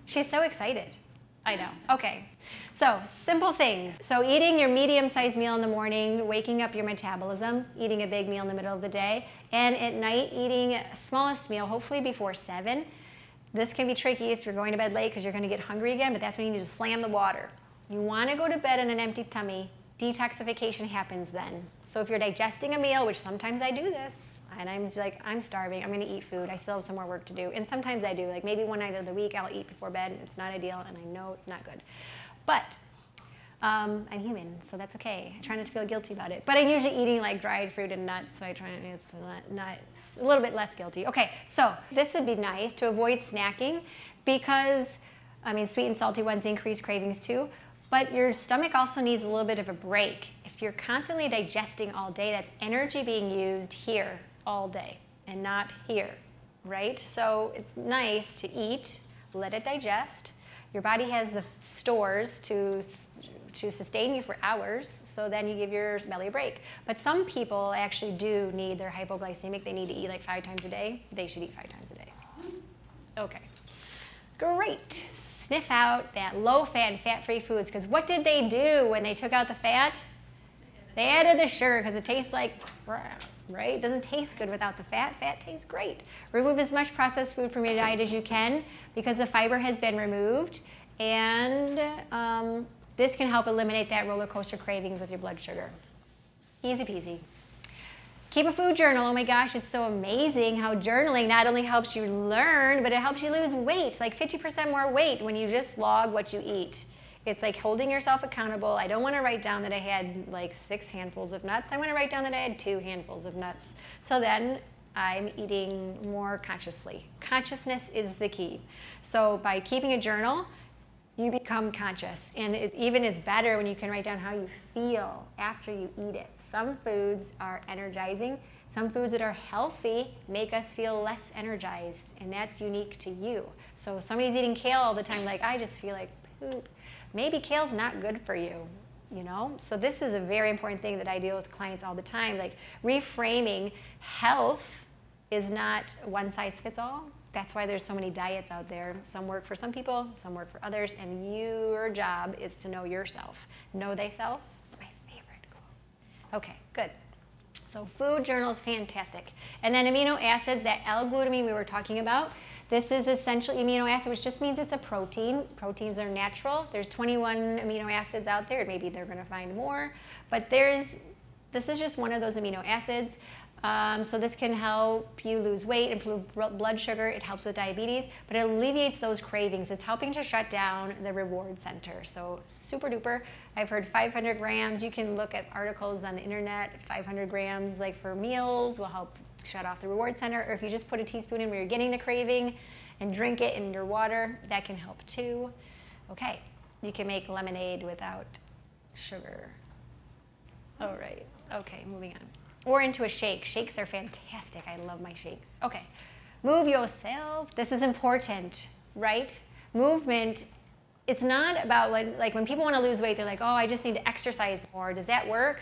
She's so excited. I know. Okay. So simple things. So eating your medium-sized meal in the morning, waking up your metabolism, eating a big meal in the middle of the day, and at night eating smallest meal, hopefully before 7. This can be tricky if you're going to bed late because you're going to get hungry again, but that's when you need to slam the water. You want to go to bed on an empty tummy. Detoxification happens then. So if you're digesting a meal, which sometimes I do this, and I'm just like, I'm starving, I'm going to eat food, I still have some more work to do. And sometimes I do, maybe one night of the week I'll eat before bed. It's not ideal, and I know it's not good. But I'm human, so that's okay. I try not to feel guilty about it. But I'm usually eating dried fruit and nuts, so I try and it's not a little bit less guilty. Okay, so this would be nice to avoid snacking because, sweet and salty ones increase cravings too, but your stomach also needs a little bit of a break. If you're constantly digesting all day, that's energy being used here all day and not here, right? So it's nice to eat, let it digest. Your body has the stores to sustain you for hours, so then you give your belly a break. But some people actually do need their hypoglycemic. They need to eat 5 times a day. They should eat 5 times a day. Okay, great. Sniff out that low-fat and fat-free foods, because what did they do when they took out the fat? They added the sugar because it tastes like crap, right? It doesn't taste good without the fat. Fat tastes great. Remove as much processed food from your diet as you can because the fiber has been removed, and this can help eliminate that roller coaster cravings with your blood sugar. Easy peasy. Keep a food journal. Oh my gosh, it's so amazing how journaling not only helps you learn, but it helps you lose weight, 50% more weight when you just log what you eat. It's like holding yourself accountable. I don't want to write down that I had 6 handfuls of nuts. I want to write down that I had 2 handfuls of nuts. So then I'm eating more consciously. Consciousness is the key. So by keeping a journal, you become conscious. And it even is better when you can write down how you feel after you eat it. Some foods are energizing. Some foods that are healthy make us feel less energized, and that's unique to you. So if somebody's eating kale all the time, I just feel like poop. Maybe kale's not good for you, So this is a very important thing that I deal with clients all the time. Reframing health is not one size fits all. That's why there's so many diets out there. Some work for some people, some work for others, and your job is to know yourself. Know thyself. It's my favorite quote. Okay, good. So food journal is fantastic. And then amino acids, that L-glutamine we were talking about, this is essential amino acid, which just means it's a protein. Proteins are natural. There's 21 amino acids out there. Maybe they're going to find more. But this is just one of those amino acids. So this can help you lose weight, improve blood sugar. It helps with diabetes, but it alleviates those cravings. It's helping to shut down the reward center. So super duper. I've heard 500 grams. You can look at articles on the internet. 500 grams, like for meals, will help shut off the reward center. Or if you just put a teaspoon in where you're getting the craving and drink it in your water, that can help too. Okay, you can make lemonade without sugar. All right. Okay, moving on. Or into a shake. Shakes are fantastic. I love my shakes. Okay, move yourself. This is important, right? Movement, it's not about like when people want to lose weight, they're like, oh, I just need to exercise more. Does that work?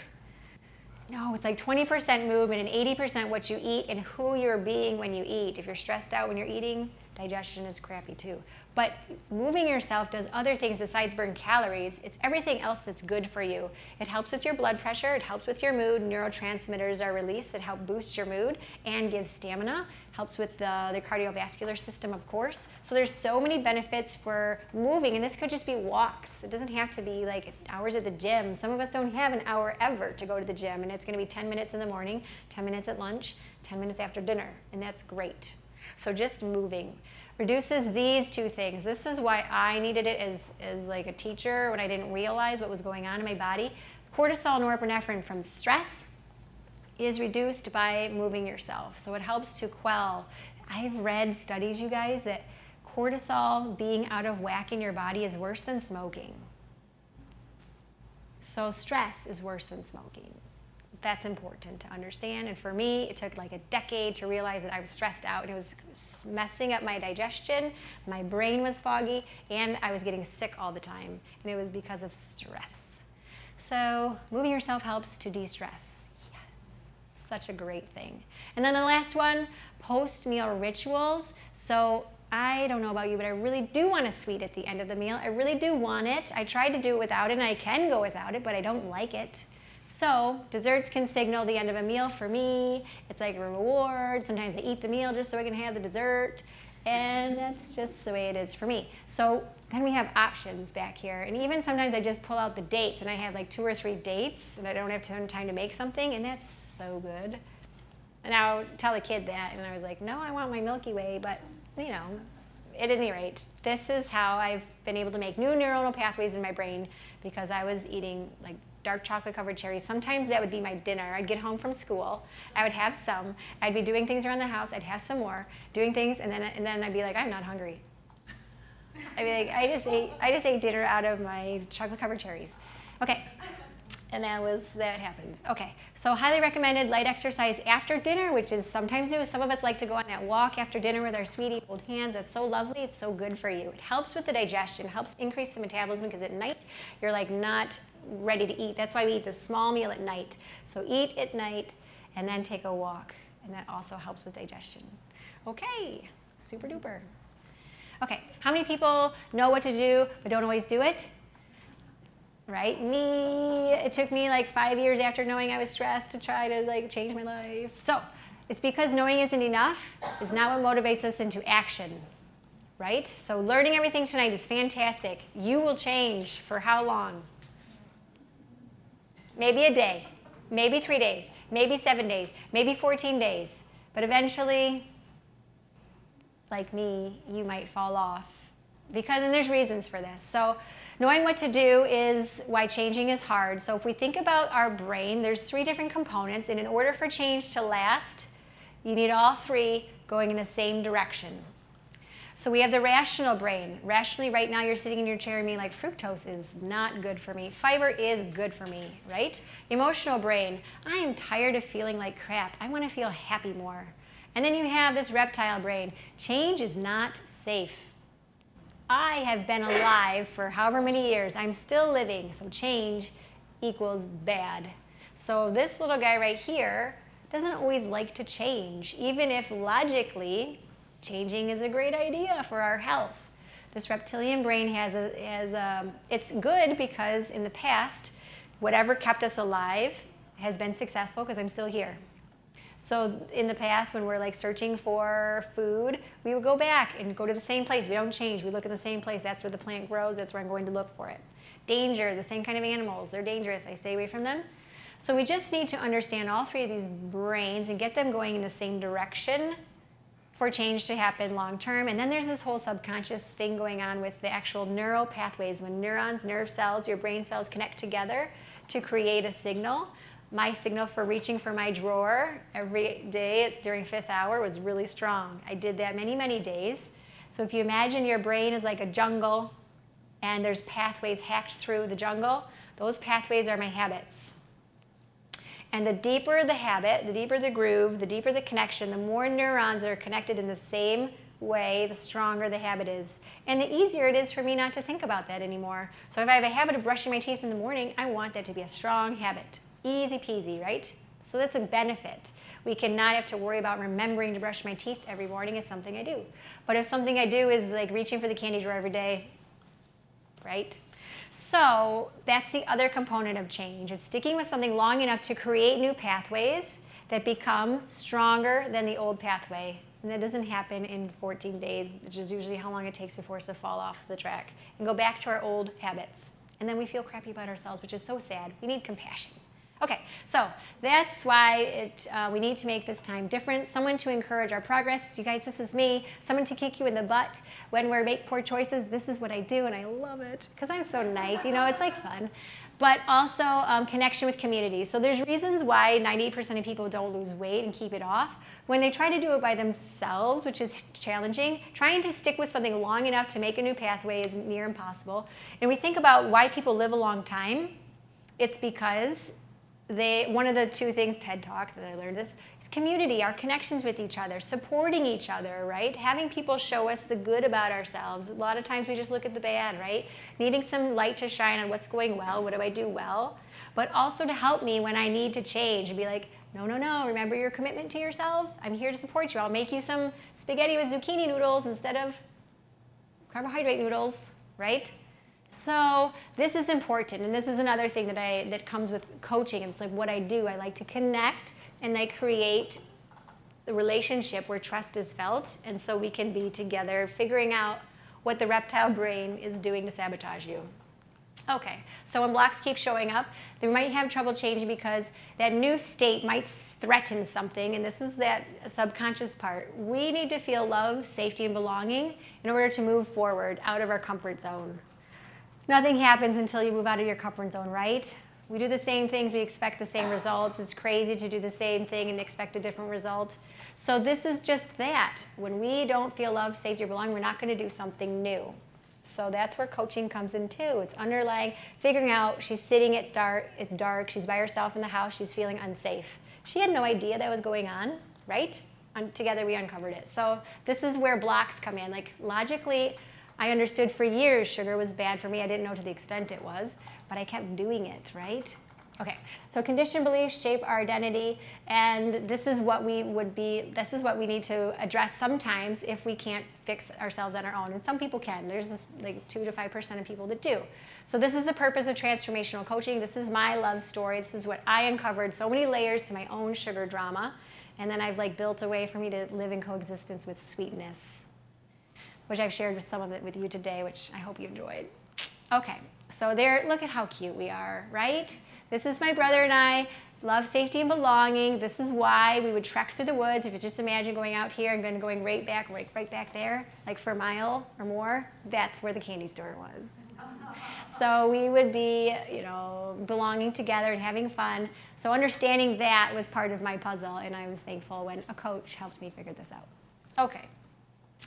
No, it's like 20% movement and 80% what you eat and who you're being when you eat. If you're stressed out when you're eating, digestion is crappy too. But moving yourself does other things besides burn calories. It's everything else that's good for you. It helps with your blood pressure. It helps with your mood. Neurotransmitters are released that help boost your mood and give stamina. Helps with the cardiovascular system, of course. So there's so many benefits for moving, and this could just be walks. It doesn't have to be like hours at the gym. Some of us don't have an hour ever to go to the gym, and it's going to be 10 minutes in the morning, 10 minutes at lunch, 10 minutes after dinner, and that's great. So just moving reduces these two things. This is why I needed it as like a teacher when I didn't realize what was going on in my body. Cortisol and norepinephrine from stress is reduced by moving yourself. So it helps to quell. I've read studies, you guys, that cortisol being out of whack in your body is worse than smoking. So stress is worse than smoking. That's important to understand. And for me, it took like a decade to realize that I was stressed out and it was messing up my digestion, my brain was foggy, and I was getting sick all the time. And it was because of stress. So moving yourself helps to de-stress. Yes, such a great thing. And then the last one, post-meal rituals. So I don't know about you, but I really do want a sweet at the end of the meal. I really do want it. I tried to do it without it, and I can go without it, but I don't like it. So desserts can signal the end of a meal for me. It's like a reward. Sometimes I eat the meal just so I can have the dessert. And that's just the way it is for me. So then we have options back here. And even sometimes I just pull out the dates and I have like 2 or 3 dates and I don't have time to make something, and that's so good. And I'll tell a kid that, and I was like, no, I want my Milky Way, but you know, at any rate, this is how I've been able to make new neuronal pathways in my brain because I was eating like dark chocolate covered cherries. Sometimes that would be my dinner. I'd get home from school, I would have some, I'd be doing things around the house, I'd have some more, doing things, and then I'd be like, I'm not hungry. I'd be like, I just ate dinner out of my chocolate covered cherries. Okay, and that happens. Okay, so highly recommended light exercise after dinner, which is sometimes new. Some of us like to go on that walk after dinner with our sweetie, hold hands. That's so lovely. It's so good for you. It helps with the digestion, helps increase the metabolism because at night you're like not ready to eat. That's why we eat this small meal at night. So eat at night and then take a walk, and that also helps with digestion. Okay, super duper. Okay, how many people know what to do but don't always do it? Right? Me, it took me like 5 years after knowing I was stressed to try to like change my life. So it's because knowing isn't enough is not what motivates us into action, right? So learning everything tonight is fantastic. You will change for how long? Maybe a day, maybe 3 days, maybe 7 days, maybe 14 days. But eventually, like me, you might fall off. And there's reasons for this. So knowing what to do is why changing is hard. So if we think about our brain, there's 3 different components, and in order for change to last, you need all 3 going in the same direction. So we have the rational brain. Rationally, right now you're sitting in your chair and being like, fructose is not good for me. Fiber is good for me, right? Emotional brain, I am tired of feeling like crap. I want to feel happy more. And then you have this reptile brain. Change is not safe. I have been alive for however many years. I'm still living, so change equals bad. So this little guy right here doesn't always like to change, even if logically changing is a great idea for our health. This reptilian brain it's good because in the past, whatever kept us alive has been successful because I'm still here. So in the past, when we're like searching for food, we would go back and go to the same place. We don't change. We look at the same place. That's where the plant grows. That's where I'm going to look for it. Danger, the same kind of animals. They're dangerous. I stay away from them. So we just need to understand all three of these brains and get them going in the same direction for change to happen long term. And then there's this whole subconscious thing going on with the actual neural pathways. When neurons, nerve cells, your brain cells connect together to create a signal. My signal for reaching for my drawer every day during 5th hour was really strong. I did that many, many days. So if you imagine your brain is like a jungle and there's pathways hacked through the jungle, those pathways are my habits. And the deeper the habit, the deeper the groove, the deeper the connection, the more neurons that are connected in the same way, the stronger the habit is. And the easier it is for me not to think about that anymore. So if I have a habit of brushing my teeth in the morning, I want that to be a strong habit. Easy peasy, right? So that's a benefit. We cannot have to worry about remembering to brush my teeth every morning. It's something I do. But if something I do is like reaching for the candy drawer every day, right? So that's the other component of change. It's sticking with something long enough to create new pathways that become stronger than the old pathway. And that doesn't happen in 14 days, which is usually how long it takes for us to fall off the track and go back to our old habits. And then we feel crappy about ourselves, which is so sad. We need compassion. Okay, so that's why we need to make this time different. Someone to encourage our progress. You guys, this is me. Someone to kick you in the butt when we make poor choices. This is what I do, and I love it because I'm so nice. You know, it's like fun. But also connection with community. So there's reasons why 98% of people don't lose weight and keep it off. When they try to do it by themselves, which is challenging, trying to stick with something long enough to make a new pathway is near impossible. And we think about why people live a long time. It's because one of the two things, TED Talk, that I learned this, is community, our connections with each other, supporting each other, right? Having people show us the good about ourselves. A lot of times we just look at the bad, right? Needing some light to shine on what's going well, what do I do well, but also to help me when I need to change and be like, no, no, no, remember your commitment to yourself? I'm here to support you. I'll make you some spaghetti with zucchini noodles instead of carbohydrate noodles, right? So this is important, and this is another thing that comes with coaching. It's like what I do. I like to connect, and I create the relationship where trust is felt, and so we can be together figuring out what the reptile brain is doing to sabotage you. Okay, so when blocks keep showing up, they might have trouble changing because that new state might threaten something, and this is that subconscious part. We need to feel love, safety, and belonging in order to move forward out of our comfort zone. Nothing happens until you move out of your comfort zone, right? We do the same things, we expect the same results. It's crazy to do the same thing and expect a different result. So this is just that. When we don't feel love, safety, or belonging, we're not going to do something new. So that's where coaching comes in too. It's underlying, figuring out she's sitting at dark, it's dark, she's by herself in the house, she's feeling unsafe. She had no idea that was going on, right? Together we uncovered it. So this is where blocks come in. Like logically, I understood for years sugar was bad for me. I didn't know to the extent it was, but I kept doing it, right? Okay, so conditioned beliefs shape our identity, and this is what we need to address sometimes if we can't fix ourselves on our own. And some people can. There's this, like 2 to 5% of people that do. So this is the purpose of transformational coaching. This is my love story. This is what I uncovered, so many layers to my own sugar drama, and then I've like built a way for me to live in coexistence with sweetness, which I've shared with some of it with you today, which I hope you enjoyed. Okay, so there, look at how cute we are, right? This is my brother and I, love, safety, and belonging. This is why we would trek through the woods. If you just imagine going out here and then going right back there, like for a mile or more, that's where the candy store was. So we would be, you know, belonging together and having fun. So understanding that was part of my puzzle, and I was thankful when a coach helped me figure this out. Okay.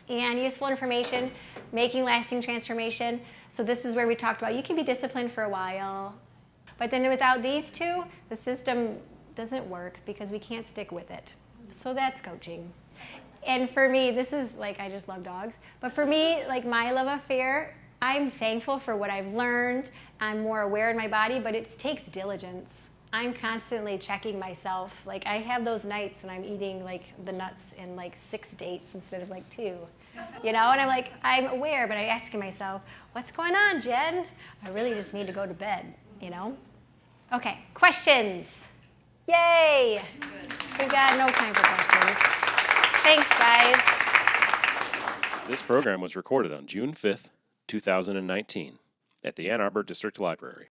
And useful information, making lasting transformation. So this is where we talked about you can be disciplined for a while, but then without these two, the system doesn't work because we can't stick with it. So that's coaching. And for me, this is like, I just love dogs, but for me, like my love affair, I'm thankful for what I've learned. I'm more aware in my body, but it takes diligence. I'm constantly checking myself. Like I have those nights when I'm eating like the nuts in like 6 dates instead of like 2, you know? And I'm like, I'm aware, but I'm asking myself, what's going on, Jen? I really just need to go to bed, you know? Okay, questions? Yay! We got no time for questions. Thanks, guys. This program was recorded on June 5th, 2019, at the Ann Arbor District Library.